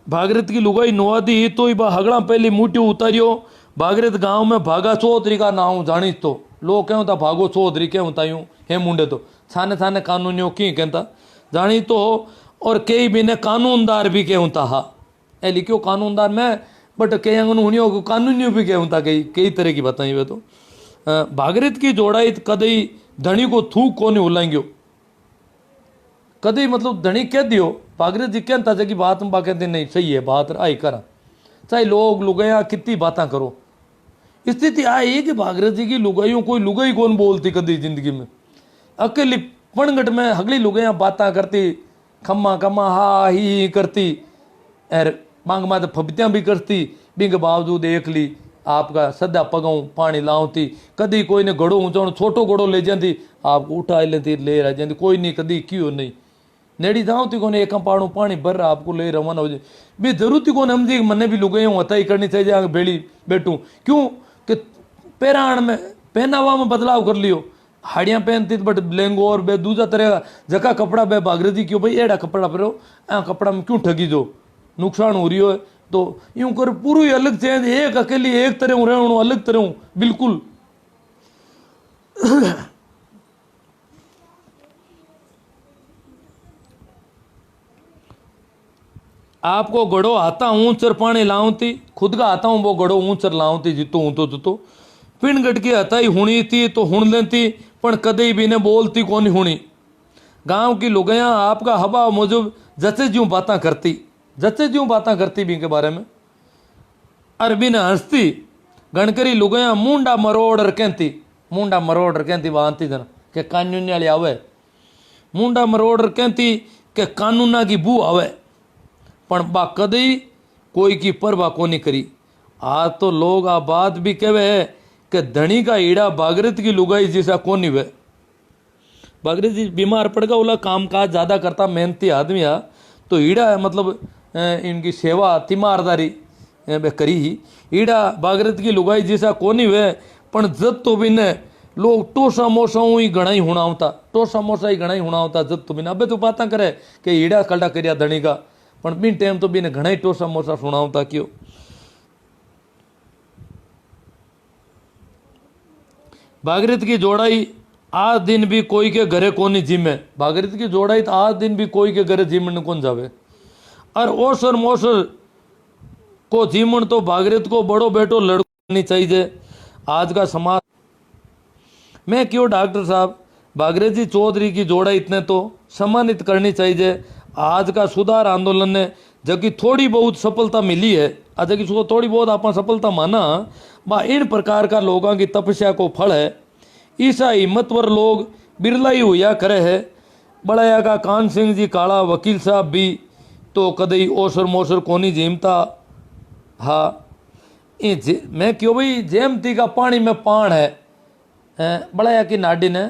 भागीरथ की लुगाई नुवादी ही तो ही बा हगड़ा पहली मुठियो उतारियो। भागीरथ गांव में भागा चौधरी का नाम जानी तो लोग कहूँ था भागो चौधरी कहूँ था यूँ हे मुंडे तो छाने छाने कानूनियों की कहता जानी तो और कई भी ने कानूनदार भी कहूँ था हा ए लिखियो कानूनदार में बट कई अंगन हुनियो कानूनियों भी कहूँ था कई तरह की बताई वे तो भागीरथ की जोड़ाई कदई धनी को थूक को नहीं उलाएंगे कदई मतलब धनी कह दियो भागीरथ जी कहता है कि बात में कहते नहीं सही है बात आई करा चाहे लोग लुगाइया कितनी बातें करो स्थिति आई है कि भागीरथ जी की लुगाइयों कोई लुगाई कौन बोलती कदी जिंदगी में अकेली पणगट में हगली लुगाइया बातें करती खम्मा खम्मा हा ही करती और मांग माते फबतियाँ भी करती बिंग बावजूद एक ली आपका सदा पगाऊं पानी लाऊती कदी कोई ने घड़ो ऊंचा छोटो घड़ो ले जाती आपको उठा लेती ले रह जाती कोई नहीं कदी क्यों नहीं नेड़ी जाऊती को एक पाड़ू पानी भर आपको ले रवाना हो जाए भी जरूरत को हम जी मने भी लुगाई हता ही करनी चाहिए आगे बेड़ी बैठूं क्यों कि पहराण में पहनावा में बदलाव कर लियो हाड़ियाँ पहनती बट लेंगो और बे दूसरा तरह जका कपड़ा बे भागीरथी क्यों भाई एड़ा कपड़ा पहनो कपड़ा में क्यों ठगी जो नुकसान हो रही हो तो यूं कर पूरी अलग चेंज एक अकेली एक तरह रहूँ अलग तरह हूँ बिल्कुल आपको गड़ो आता ऊंचर पानी लाऊंती खुद का आता हूँ वो गड़ो ऊंचर लाऊंती जितो हूँ तो पिंड गट की हताई हुणी थी तो हुण लेती पण कदई भी ने बोलती कौन हुणी गांव की लुगाइया आपका हवा मुजुब जचे ज्यों बातें करती जचे ज्यों बातें करती भी के बारे में अरबी ने हंसती गणकरी लुगाइया मुंडा मरोड़ कहती बांती जन के कानून वाली आवे मुंडा मरोड़ कहती के कानूना की बू आवे पण बा कदई कोई की परवाह को नहीं करी आज तो लोग आ बात भी कहवे है कि धनी का ईड़ा भागीरथ की लुगाई जैसा कौन ही वे भागीरथ जी बीमार पड़ गया बोला काम काज ज़्यादा करता मेहनती आदमी आ तो ईड़ा मतलब इनकी सेवा तीमारदारी करी ही ईड़ा भागीरथ की लुगाई जैसा कौन ही वे पण जब तो भी ने लोग टोसा मोसा ही घना ही होना होता टोसा मोसा ही घना ही होना होता जब तो भी अबे तो बातें करे कि ईड़ा कल्टा करिया धनी का पण बिन टाइम तो भी ने घना ही टोसा मोसा सुना होता क्यों भागीरथ की जोड़ाई आज दिन भी कोई के घरे कोनी जिमे भागीरथ की जोड़ाई तो आज दिन भी कोई के घरे जिमन कौन जावे और ओसर मोसर को जीवन तो भागीरथ को बड़ो बेटो लड़नी चाहिए आज का समाज मैं क्यों डॉक्टर साहब भागीरथ जी चौधरी की जोड़ा इतने तो सम्मानित करनी चाहिए आज का सुधार आंदोलन ने जबकि थोड़ी बहुत सफलता मिली है आज की थोड़ी बहुत आप सफलता माना बा इन प्रकार का लोगों की तपस्या को फल है ईसा हिम्मतवर लोग बिरला ही हुआ करे है बड़ाया का कान सिंह जी काला वकील साहब भी तो कदई ओसर मोसर कोनी जीमता हाँ मैं क्यों भाई जेमती का पानी में पान है बड़ाया की नाडी ने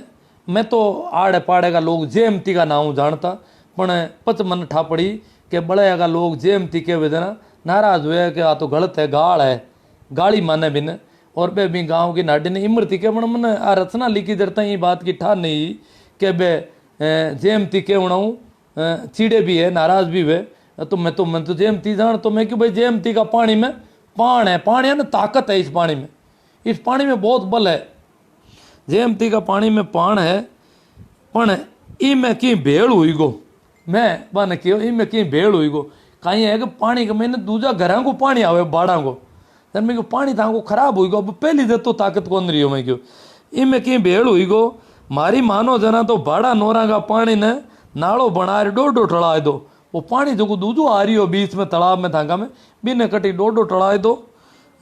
मैं तो आड़े पाड़े का लोग जेमती का नाम जानता पण पच मन ठा पड़ी कि बड़ाया का लोग जेमती के वेदना नाराज हुए कि आ तो गलत है गाल है गाली माने बिन और बे भी गांव की नाडी ने इमरती के मन आ रचना लिखी देता ये बात की ठा नहीं कि बे जेमती के उड़ाऊँ चीड़े भी है नाराज भी हुए तो मैं तो जेमती जान तो मैं क्यों भाई जेमती का पानी में पान है ना ताकत है इस पानी में बहुत बल है जेमती का पानी में पान है पण ई में की भेड़ हुई गो मैं बन क्यों ई में की भेड़ हुई गो कहीं है कि पानी का मैंने दूजा घर को पानी आवे बाड़ा को तर मैं पानी था को खराब हुई गो अब पहली दे तो ताकत कौन रही हो मैं क्यों ई में की भेड़ हुई गो मारी मानो जना तो बाड़ा नोरा का पानी ने नाड़ो बना डोडो टड़ा दो वो पानी जो दूजो आ रही हो बीच में तालाब में थांगा में बिना कटी डोडो टड़ा दो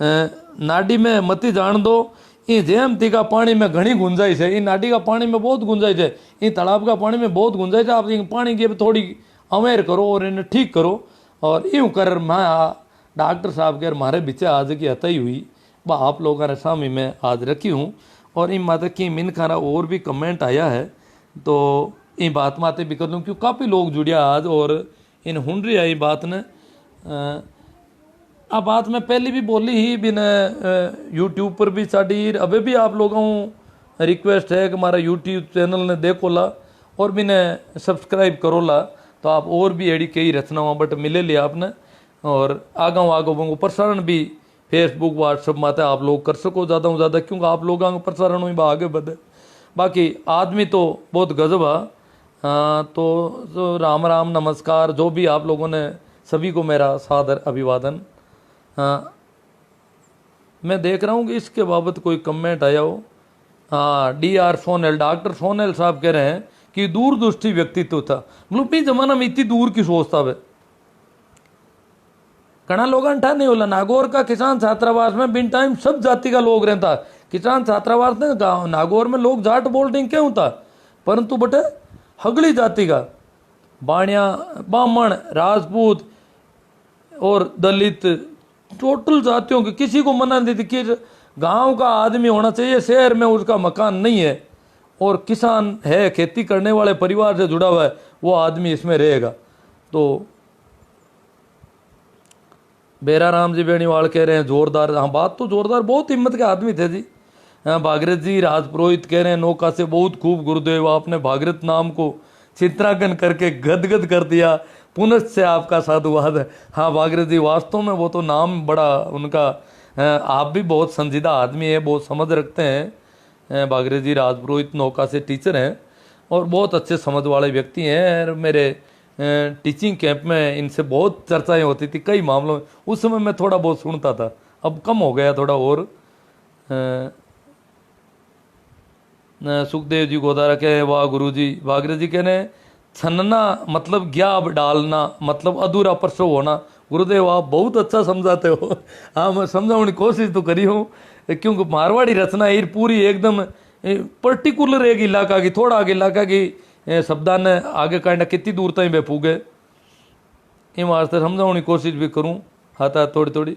नाडी में मती जान दो ये जेमती का पानी में घनी गुंजाइश है इन नाडी का पानी में बहुत गुंजाइश है इन तालाब का पानी में बहुत गुंजाइश है आप पानी की थोड़ी अवेयर करो और इन्हें ठीक करो और यूँ कर मैं डॉक्टर साहब के मारे बिचे आज की हताई हुई वह आप लोगों ने सामने में आज रखी हूँ और इन माता की मिन खाना और भी कमेंट आया है तो इन बात माते भी कर लूँ क्यों काफ़ी लोग जुड़िया आज और इन हुंडरी आई बात ने आ बात मैं पहले भी बोली ही बिन यूट्यूब पर भी साड़ी अभी भी आप लोगों रिक्वेस्ट है कि हमारा यूट्यूब चैनल ने देखो ला और भी ने सब्सक्राइब करो ला तो आप और भी एडी कई रचना हुआ बट मिले लिया आपने और आगे प्रसारण भी फेसबुक व्हाट्सअप माते आप लोग कर सको ज़्यादा से ज़्यादा क्योंकि आप लोगों का प्रसारण हुई आगे बढ़े बाकी आदमी तो बहुत गजब है तो राम राम नमस्कार जो भी आप लोगों ने सभी को मेरा सादर अभिवादन। मैं देख रहा हूँ कि इसके बाबत कोई कमेंट आया हो हाँ, DR सोनेल, डॉक्टर सोनेल साहब कह रहे हैं कि दूरदृष्टि व्यक्तित्व था। मतलब इस जमाना में इतनी दूर की सोच था वे। घना लोग ठा नहीं होला। नागौर का किसान छात्रावास में बिन टाइम सब जाति का लोग रहता। किसान छात्रावास ने गाँव नागौर में लोग जाट बोल्डिंग क्यों था, परंतु बटे हगली जाति का बाणिया, ब्राह्मण, राजपूत और दलित, टोटल जातियों के किसी को मना नहीं थी कि गांव का आदमी होना चाहिए, शहर में उसका मकान नहीं है और किसान है, खेती करने वाले परिवार से जुड़ा हुआ है, वो आदमी इसमें रहेगा। तो बेरा राम जी बेनीवाल कह रहे हैं जोरदार। हाँ, बात तो जोरदार, बहुत हिम्मत के आदमी थे जी। हाँ, भागीरथ जी राजपुरोहित कह रहे हैं नौका से बहुत खूब गुरुदेव, आपने भागीरथ नाम को चित्रांकन करके गदगद कर दिया, पुनश्च आपका साधुवाद है। हाँ भागीरथ जी, वास्तव में वो तो नाम बड़ा उनका, आप भी बहुत संजीदा आदमी है, बहुत समझ रखते हैं। भागीरथ जी राजपुरोहित नौका से टीचर हैं और बहुत अच्छे समझ वाले व्यक्ति हैं। मेरे टीचिंग कैंप में इनसे बहुत चर्चाएं होती थी कई मामलों में। उस समय मैं थोड़ा बहुत सुनता था, अब कम हो गया थोड़ा। और सुखदेव जी गोदारा कहे वाह गुरु जी। भागीरथ जी कहने छनना मतलब ज्ञाब डालना मतलब अधूरा प्रसव होना। गुरुदेव आप बहुत अच्छा समझाते हो। हाँ, मैं समझाने की कोशिश तो करी हूँ, क्योंकि मारवाड़ी रचना ये पूरी एकदम पर्टिकुलर एक इलाका की, थोड़ा आगे इलाका की शब्दा ने आगे काटना कितनी दूर तक वे पूगे, इन वास्ते समझाने की कोशिश भी करूँ हाथा थोड़ी थोड़ी।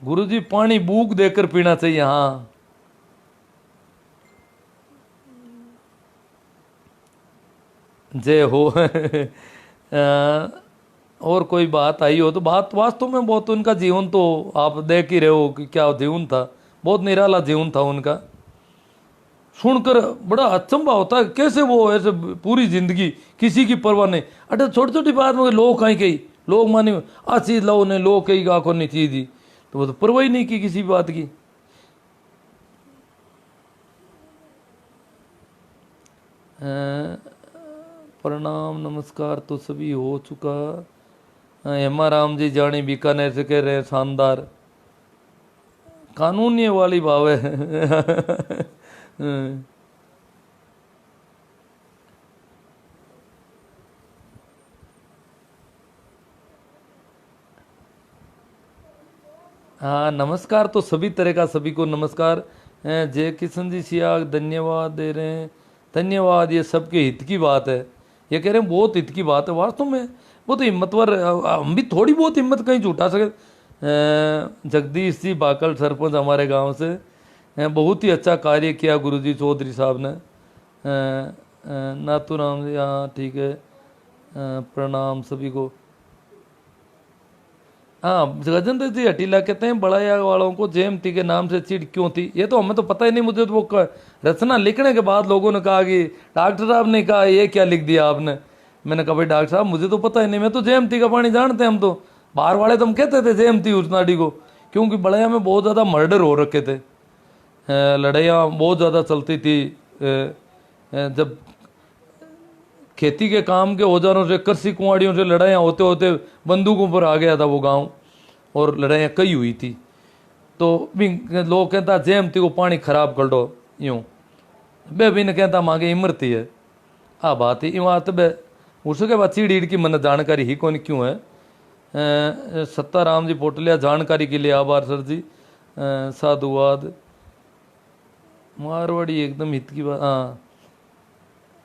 गुरु जी पानी बूक देकर पीना चाहिए। हाँ, जय हो। और कोई बात आई हो तो बात वास्तव में बहुत, उनका जीवन तो आप देख ही रहे हो कि क्या जीवन था, बहुत निराला जीवन था उनका। सुनकर बड़ा अचंभा होता है कैसे वो ऐसे पूरी जिंदगी किसी की परवाह नहीं। अरे छोटी छोटी बात में लोग कहीं कही, लोग माने आ चीज लो ने, लोग कही गा को नहीं चीज दी, तो वो तो परवाह ही नहीं की किसी बात की। प्रणाम नमस्कार तो सभी हो चुका। हेमा राम जी जानी बीकानेर से कह रहे हैं शानदार, कानूनी वाली भाव है। हाँ, नमस्कार तो सभी तरह का, सभी को नमस्कार। जय किशन जी सियाग धन्यवाद दे रहे हैं, धन्यवाद। ये सबके हित की बात है, ये कह रहे हैं बहुत हित की बात है। वास्तव में बहुत हिम्मतवर, हम भी थोड़ी बहुत हिम्मत कहीं जुटा सके। जगदीश जी बाकल सरपंच हमारे गांव से, बहुत ही अच्छा कार्य किया गुरुजी चौधरी साहब ने। नाथूराम जी, हाँ ठीक है, प्रणाम सभी को। हाँ, गजेंद्र जी हटीला कहते हैं बड़ाया वालों को जयमती के नाम से चिढ़ क्यों थी, ये तो हमें तो पता ही नहीं। मुझे तो वो रचना लिखने के बाद लोगों ने कहा कि डॉक्टर साहब ने कहा ये क्या लिख दिया आपने। मैंने कहा भाई डॉक्टर साहब मुझे तो पता ही नहीं, मैं तो जयमती का पानी जानते हैं हम तो। बाहर वाले तो हम कहते थे जयमती उस नाडी को, क्योंकि बड़ाया में बहुत ज़्यादा मर्डर हो रखे थे, लड़ाइयाँ बहुत ज़्यादा चलती थी। जब खेती के काम के औजारों से, कृषि कुंवाड़ियों से लड़ाइयाँ होते होते बंदूकों पर आ गया था वो गांव, और लड़ाइयाँ कई हुई थी। तो भी लोग कहता जयमती को पानी खराब कर दो यूँ, बे भी ने कहता मांगे इमरती है। आ बात ही बात बे उसके बाद चिड़ी की मन जानकारी ही कौन क्यों है। सत्ताराम जी पोटलिया जानकारी के लिए आभार सर जी, साधुवाद। मारवाड़ी एकदम हित की बात। हाँ,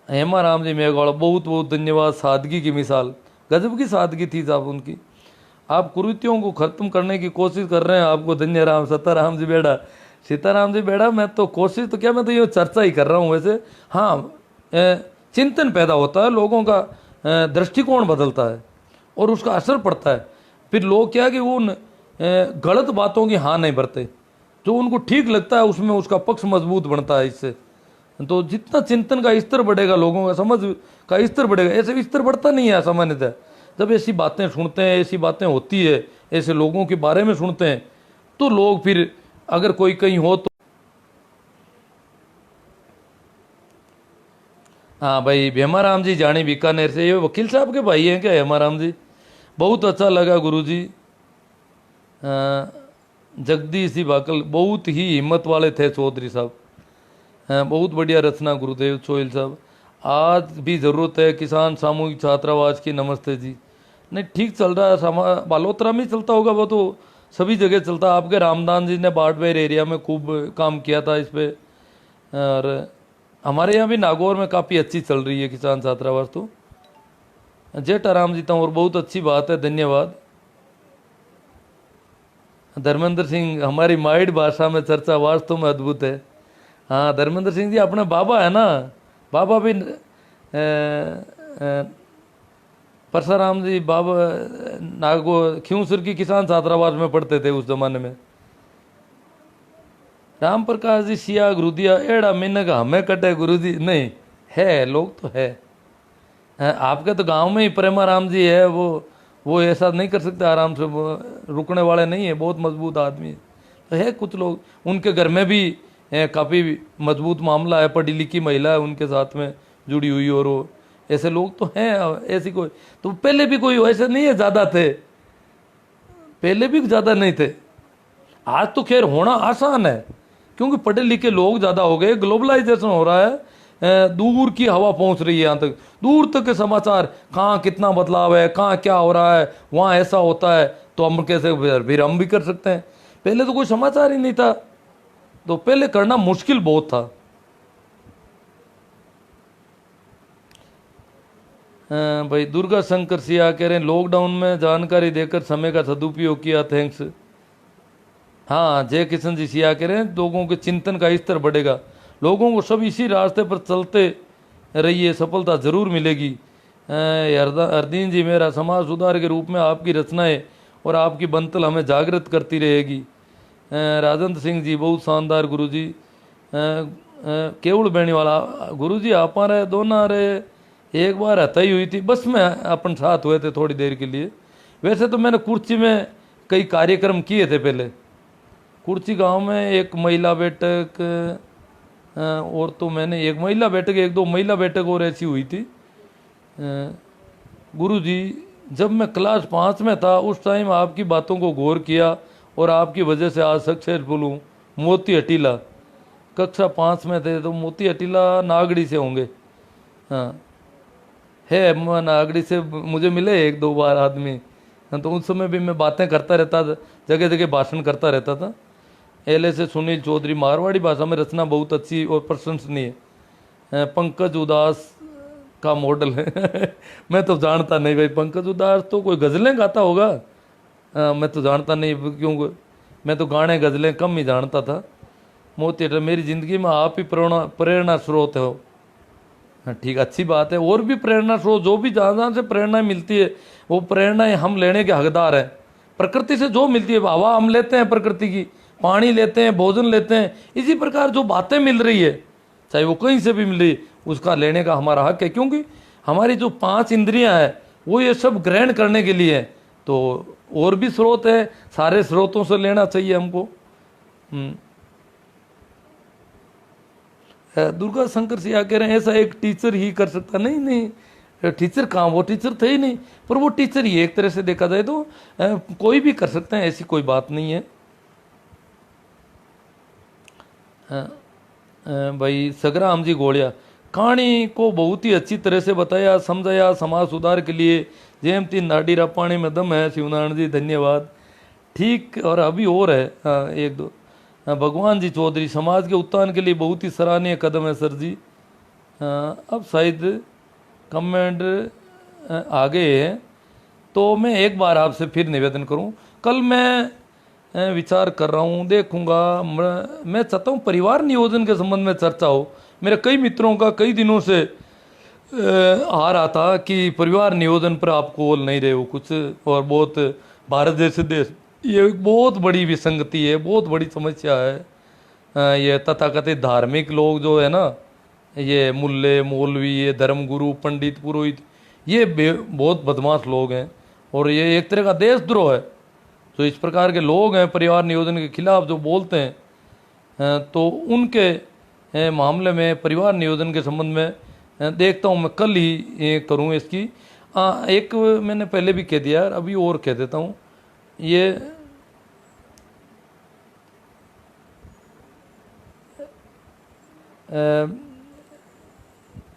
हेमा राम जी मेघवाड़ा बहुत बहुत धन्यवाद। सादगी की मिसाल, गजब की सादगी थी साहब उनकी। आप कुरीतियों को खत्म करने की कोशिश कर रहे हैं, आपको धन्य राम। सत्ताराम जी बेड़ा, सीताराम जी बेड़ा, मैं तो कोशिश तो क्या, मैं तो ये चर्चा ही कर रहा हूँ वैसे। हाँ, चिंतन पैदा होता है, लोगों का दृष्टिकोण बदलता है और उसका असर पड़ता है। फिर लोग क्या कि वो गलत बातों की हाँ नहीं भरते, जो उनको ठीक लगता है उसमें उसका पक्ष मजबूत बनता है इससे। तो जितना चिंतन का स्तर बढ़ेगा, लोगों का समझ का स्तर बढ़ेगा, ऐसे स्तर बढ़ता नहीं है सामान्यतः। जब ऐसी बातें सुनते हैं, ऐसी बातें होती है, ऐसे लोगों के बारे में सुनते हैं, तो लोग फिर अगर कोई कहीं हो तो। हाँ भाई, हेमाराम जी जानी बीकानेर से, ये वकील साहब के भाई हैं क्या हेमाराम जी? बहुत अच्छा लगा गुरुजी। जगदीश जी भाकल बहुत ही हिम्मत वाले थे चौधरी साहब। बहुत बढ़िया रचना गुरुदेव सोहेल साहब। आज भी ज़रूरत है किसान सामूहिक छात्रावास की। नमस्ते जी। नहीं ठीक चल रहा है, बालोतरा में चलता होगा, वो तो सभी जगह चलता है। आपके रामदान जी ने बाड़मेर एरिया में खूब काम किया था इस पे, और हमारे यहाँ भी नागौर में काफ़ी अच्छी चल रही है किसान छात्रावास। तो जेठाराम जी तो और बहुत अच्छी बात है, धन्यवाद। धर्मेंद्र सिंह, हमारी माइड भाषा में चर्चा वास्तव में अद्भुत है। हाँ धर्मेंद्र सिंह जी अपने बाबा है ना, बाबा भी परसाराम जी बाबा नागो खियूसर की किसान छात्रावास में पढ़ते थे उस जमाने में। राम प्रकाश जी सिया गुरुदिया एड़ा मिनक हमें कटे गुरु जी, नहीं है लोग तो है। आपके तो गांव में ही प्रेमाराम जी है, वो ऐसा नहीं कर सकते आराम से, वो रुकने वाले नहीं है, बहुत मजबूत आदमी है। तो है कुछ लोग उनके घर में भी काफ़ी मजबूत मामला है, पढ़ी लिखी महिला है उनके साथ में जुड़ी हुई, और वो ऐसे लोग तो हैं। ऐसी कोई तो पहले भी कोई ऐसे नहीं है, ज़्यादा थे पहले भी, ज़्यादा नहीं थे। आज तो खैर होना आसान है क्योंकि पढ़े लिखे लोग ज़्यादा हो गए, ग्लोबलाइजेशन हो रहा है, दूर की हवा पहुंच रही है यहाँ तक, दूर तक के समाचार, कहाँ कितना बदलाव है, कहाँ क्या हो रहा है, वहाँ ऐसा होता है, तो हम कैसे फिर हम भी कर सकते हैं। पहले तो कोई समाचार ही नहीं था, तो पहले करना मुश्किल बहुत था। भाई दुर्गा शंकर सिया कह रहे हैं लॉकडाउन में जानकारी देकर समय का सदुपयोग किया, थैंक्स। हाँ जय किशन जी सिया कह रहे हैं लोगों के चिंतन का स्तर बढ़ेगा, लोगों को सब इसी रास्ते पर चलते रहिए, सफलता जरूर मिलेगी। हरदीन जी, मेरा समाज सुधार के रूप में आपकी रचनाएं और आपकी बंतल हमें जागृत करती रहेगी। राजेंद्र सिंह जी बहुत शानदार गुरु जी। केवल बेणी वाला गुरु जी आप रहे दोनों रहे, एक बार हताई हुई थी बस में अपन साथ हुए थे थोड़ी देर के लिए। वैसे तो मैंने कुर्ची में कई कार्यक्रम किए थे पहले, कुर्ची गांव में एक महिला बैठक, और तो मैंने एक महिला बैठक, एक दो महिला बैठक और ऐसी हुई थी। गुरु जी जब मैं क्लास 5 में था उस टाइम आपकी बातों को गौर किया और आपकी वजह से आज सक्सेसफुल हूँ। मोती हटीला, कक्षा 5 में थे तो मोती हटीला नागड़ी से होंगे। हाँ है, नागड़ी से मुझे मिले एक दो बार आदमी, तो उस समय भी मैं बातें करता रहता था, जगह जगह भाषण करता रहता था। एल से सुनील चौधरी, मारवाड़ी भाषा में रचना बहुत अच्छी और प्रशंसनीय है। पंकज उदास का मॉडल है मैं तो जानता नहीं भाई, पंकज उदास तो कोई गज़लें गाता होगा, मैं तो जानता नहीं, क्योंकि मैं तो गाने गज़लें कम ही जानता था। मोती मेरी ज़िंदगी में आप ही प्रेरणा स्रोत हो। ठीक, अच्छी बात है। और भी प्रेरणा स्रोत, जो भी जहाँ जहाँ से प्रेरणा मिलती है वो प्रेरणाएं हम लेने के हकदार हैं। प्रकृति से जो मिलती है, हवा हम लेते हैं प्रकृति की, पानी लेते हैं, भोजन लेते हैं, इसी प्रकार जो बातें मिल रही है चाहे वो कहीं से भी मिल रही है उसका लेने का हमारा हक है, क्योंकि हमारी जो 5 इंद्रियां हैं वो ये सब ग्रहण करने के लिए है। तो और भी स्रोत है, सारे स्रोतों से लेना चाहिए हमको। दुर्गा शंकर सिंह कह रहे हैं ऐसा एक टीचर ही कर सकता, नहीं नहीं टीचर कहाँ, वो टीचर थे ही नहीं, पर वो टीचर ही एक तरह से देखा जाए तो कोई भी कर सकते हैं, ऐसी कोई बात नहीं है। भाई सगराम जी गोड़िया, कहानी को बहुत ही अच्छी तरह से बताया समझाया, समाज सुधार के लिए जेमती नाडीरा पानी में दम है। शिवनारायण जी धन्यवाद। ठीक, और अभी और है एक दो। भगवान जी चौधरी, समाज के उत्थान के लिए बहुत ही सराहनीय कदम है सर जी। अब शायद कमेंट आगे है, तो मैं एक बार आपसे फिर निवेदन करूं, कल मैं विचार कर रहा हूं, देखूंगा। मैं चाहता हूं परिवार नियोजन के संबंध में चर्चा हो। मेरे कई मित्रों का कई दिनों से आ रहा था कि परिवार नियोजन पर आप कॉल नहीं रहे हो कुछ, और बहुत भारत जैसे देश, ये बहुत बड़ी विसंगति है, बहुत बड़ी समस्या है। ये तथाकथित धार्मिक लोग जो है ना, ये मुल्ले मौलवी, ये धर्मगुरु पंडित पुरोहित, ये बहुत बदमाश लोग हैं, और ये एक तरह का देशद्रोह है। तो इस प्रकार के लोग हैं परिवार नियोजन के खिलाफ जो बोलते हैं, तो उनके मामले में परिवार नियोजन के संबंध में देखता हूँ मैं कल ही करूँ इसकी। एक मैंने पहले भी कह दिया यार, अभी और कह देता हूँ। ये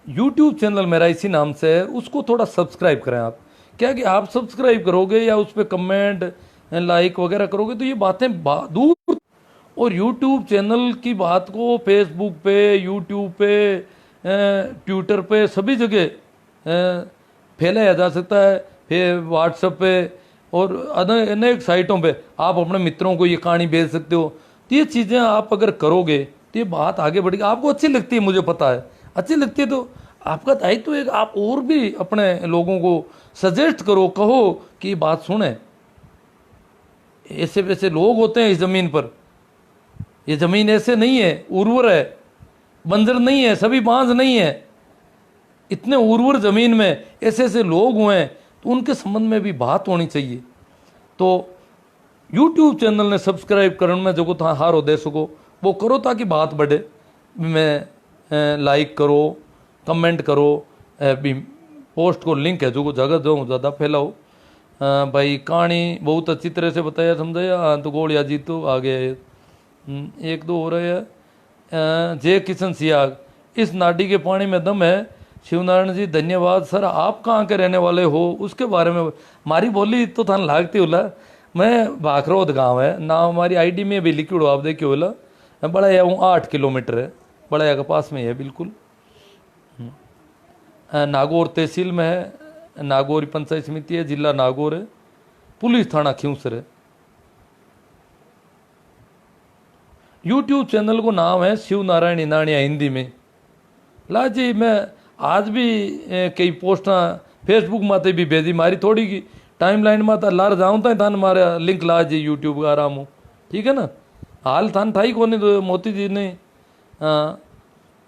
यूट्यूब चैनल मेरा इसी नाम से है, उसको थोड़ा सब्सक्राइब करें आप। क्या कि आप सब्सक्राइब करोगे या उस पर कमेंट लाइक वगैरह करोगे तो ये बातें दूर। और यूट्यूब चैनल की बात को फेसबुक पे, यूट्यूब पे, ट्विटर पे, सभी जगह फैलाया जा सकता है, फिर व्हाट्सएप पे और अनेक साइटों पे आप अपने मित्रों को ये कहानी भेज सकते हो। तो ये चीज़ें आप अगर करोगे तो ये बात आगे बढ़ेगी। आपको अच्छी लगती है, मुझे पता है अच्छी लगती है, तो आपका दायित्व है आप और भी अपने लोगों को सजेस्ट करो, कहो कि ये बात सुने। ऐसे वैसे लोग होते हैं इस ज़मीन पर, ये ज़मीन ऐसे नहीं है, उर्वर है, बंजर नहीं है, सभी बांझ नहीं है। इतने उर्वर ज़मीन में ऐसे ऐसे लोग हुए हैं, तो उनके संबंध में भी बात होनी चाहिए। तो यूट्यूब चैनल ने सब्सक्राइब करने में जो था हार उद्देश्य को वो करो ताकि बात बढ़े। मैं लाइक करो, कमेंट करो, भी पोस्ट को लिंक है जो जगह जो ज़्यादा फैलाओ। भाई कहानी बहुत अच्छी तरह से बताया, समझाया। हाँ तो गोलिया जी तो आ गया, एक दो हो रहे हैं। जय किशन सियाग, इस नाडी के पानी में दम है। शिवनारायण जी धन्यवाद। सर आप कहाँ के रहने वाले हो, उसके बारे में मारी बोली तो थान लागती होला। मैं भाखरोद गांव है ना, हमारी आईडी में भी लिखी हो, आप देखिए होला। बड़ा या 8 किलोमीटर है, बड़ा या के पास में है बिल्कुल। नागौर तहसील में है, नागौर पंचायत समिति है, जिला नागौर है, पुलिस थाना खियूसर है। यूट्यूब चैनल को नाम है शिव नारायण इनानिया हिंदी में। ला जी मैं आज भी कई पोस्टा फेसबुक माते भी भेजी, मारी थोड़ी की टाइम लाइन में था लार जाऊँ था थान मारा लिंक ला जी यूट्यूब का आराम हो, ठीक है ना। हाल थान ठाई को नहीं तो मोती जी ने।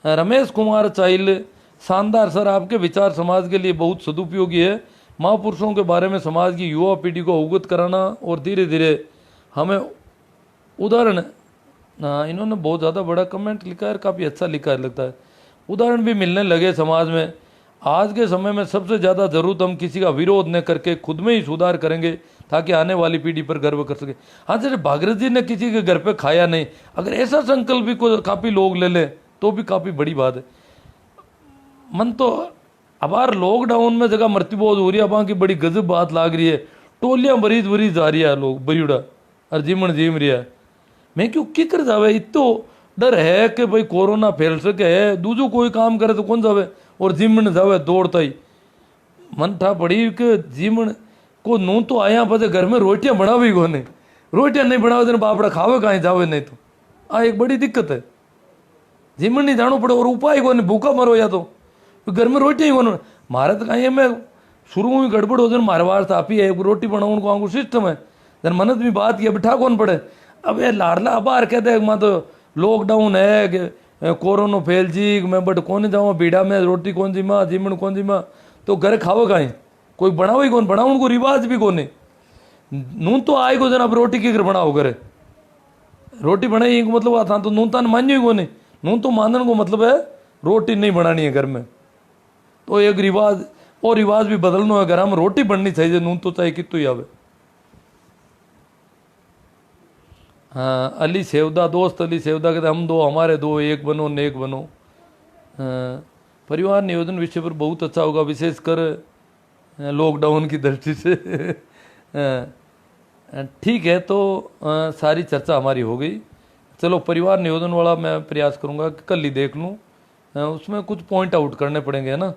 रमेश कुमार चाइल, शानदार सर, आपके विचार समाज के लिए बहुत सदुपयोगी है। महापुरुषों के बारे में समाज की युवा पीढ़ी को अवगत कराना और धीरे धीरे हमें उदाहरण। इन्होंने बहुत ज़्यादा बड़ा कमेंट लिखा है, काफ़ी अच्छा लिखा है लगता है। उदाहरण भी मिलने लगे समाज में। आज के समय में सबसे ज़्यादा ज़रूरत हम किसी का विरोध न करके खुद में ही सुधार करेंगे ताकि आने वाली पीढ़ी पर गर्व कर सके। हाँ जैसे भागीरथ जी ने किसी के घर पे खाया नहीं, अगर ऐसा संकल्प भी को काफ़ी लोग ले लें तो भी काफ़ी बड़ी बात है। मन तो अबार लॉकडाउन में जगह मृत्यु बहुत हो रही है, अब की बड़ी गजब बात लाग रही है। टोलियाँ बरीज बरीज जा रही है, लोग बयुड़ा और जीवन जीम रही है। मैं क्यों की कर जावे, इतो डर है कि भाई कोरोना फैल सके है। दूजो कोई काम करे तो कौन जावे, और जीवन जावे दौड़ता ही। मन था पड़ी कि जीवन को नू तो आया पर घर में रोटियां बनावी को नहीं, रोटियां नहीं बनावे तो बापड़ा खावे कहीं जावे नहीं, तो आ एक बड़ी दिक्कत है। जीवन नहीं जानो पड़े और उपाय को नहीं, भूखा मरो या तो घर में रोटियां ही को। मारे तो कहीं मैं शुरू में गड़बड़ हो जाए, मारे वार था आप ही है रोटी बनाओ उनको आंगू सिस्टम है। जन मनत भी बात किया बिठा कौन पड़े। अब ये लाडला अबार कहते माँ तो लॉकडाउन है कि कोरोना फैल जी, मैं बट कौन जाऊँ भीड़ा में रोटी कौन जी माँ, जीवन कौन जी माँ, तो घर खाओ कहीं कोई बनाओ ही कौन, बनाओ उनको रिवाज भी कौन। नून तो आए को जन अब रोटी की घर बनाओ करे, रोटी बनाई को मतलब आता तो नून तान मान्यो ही कौन। नून तो मानने को मतलब है रोटी नहीं बनानी है घर में, तो एक रिवाज और रिवाज भी बदलना है। घर में रोटी बननी चाहिए, नून तो चाहे कितु ही आवे। हाँ अली सेवदा, दोस्त अली सेवदा कहते हम दो हमारे दो, एक बनो नेक बनो। परिवार नियोजन विषय पर बहुत अच्छा होगा, विशेषकर लॉकडाउन की दृष्टि से। ठीक है, तो सारी चर्चा हमारी हो गई। चलो परिवार नियोजन वाला मैं प्रयास करूँगा कि कल ही देख लूँ, उसमें कुछ पॉइंट आउट करने पड़ेंगे, है ना।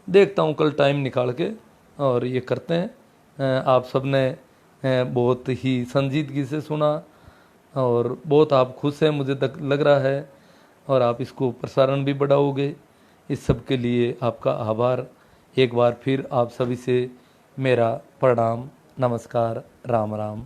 देखता हूँ कल टाइम निकाल के और ये करते हैं। आप सब ने बहुत ही संजीदगी से सुना और बहुत आप खुश हैं मुझे लग रहा है, और आप इसको प्रसारण भी बढ़ाओगे। इस सब के लिए आपका आभार। एक बार फिर आप सभी से मेरा प्रणाम, नमस्कार, राम राम।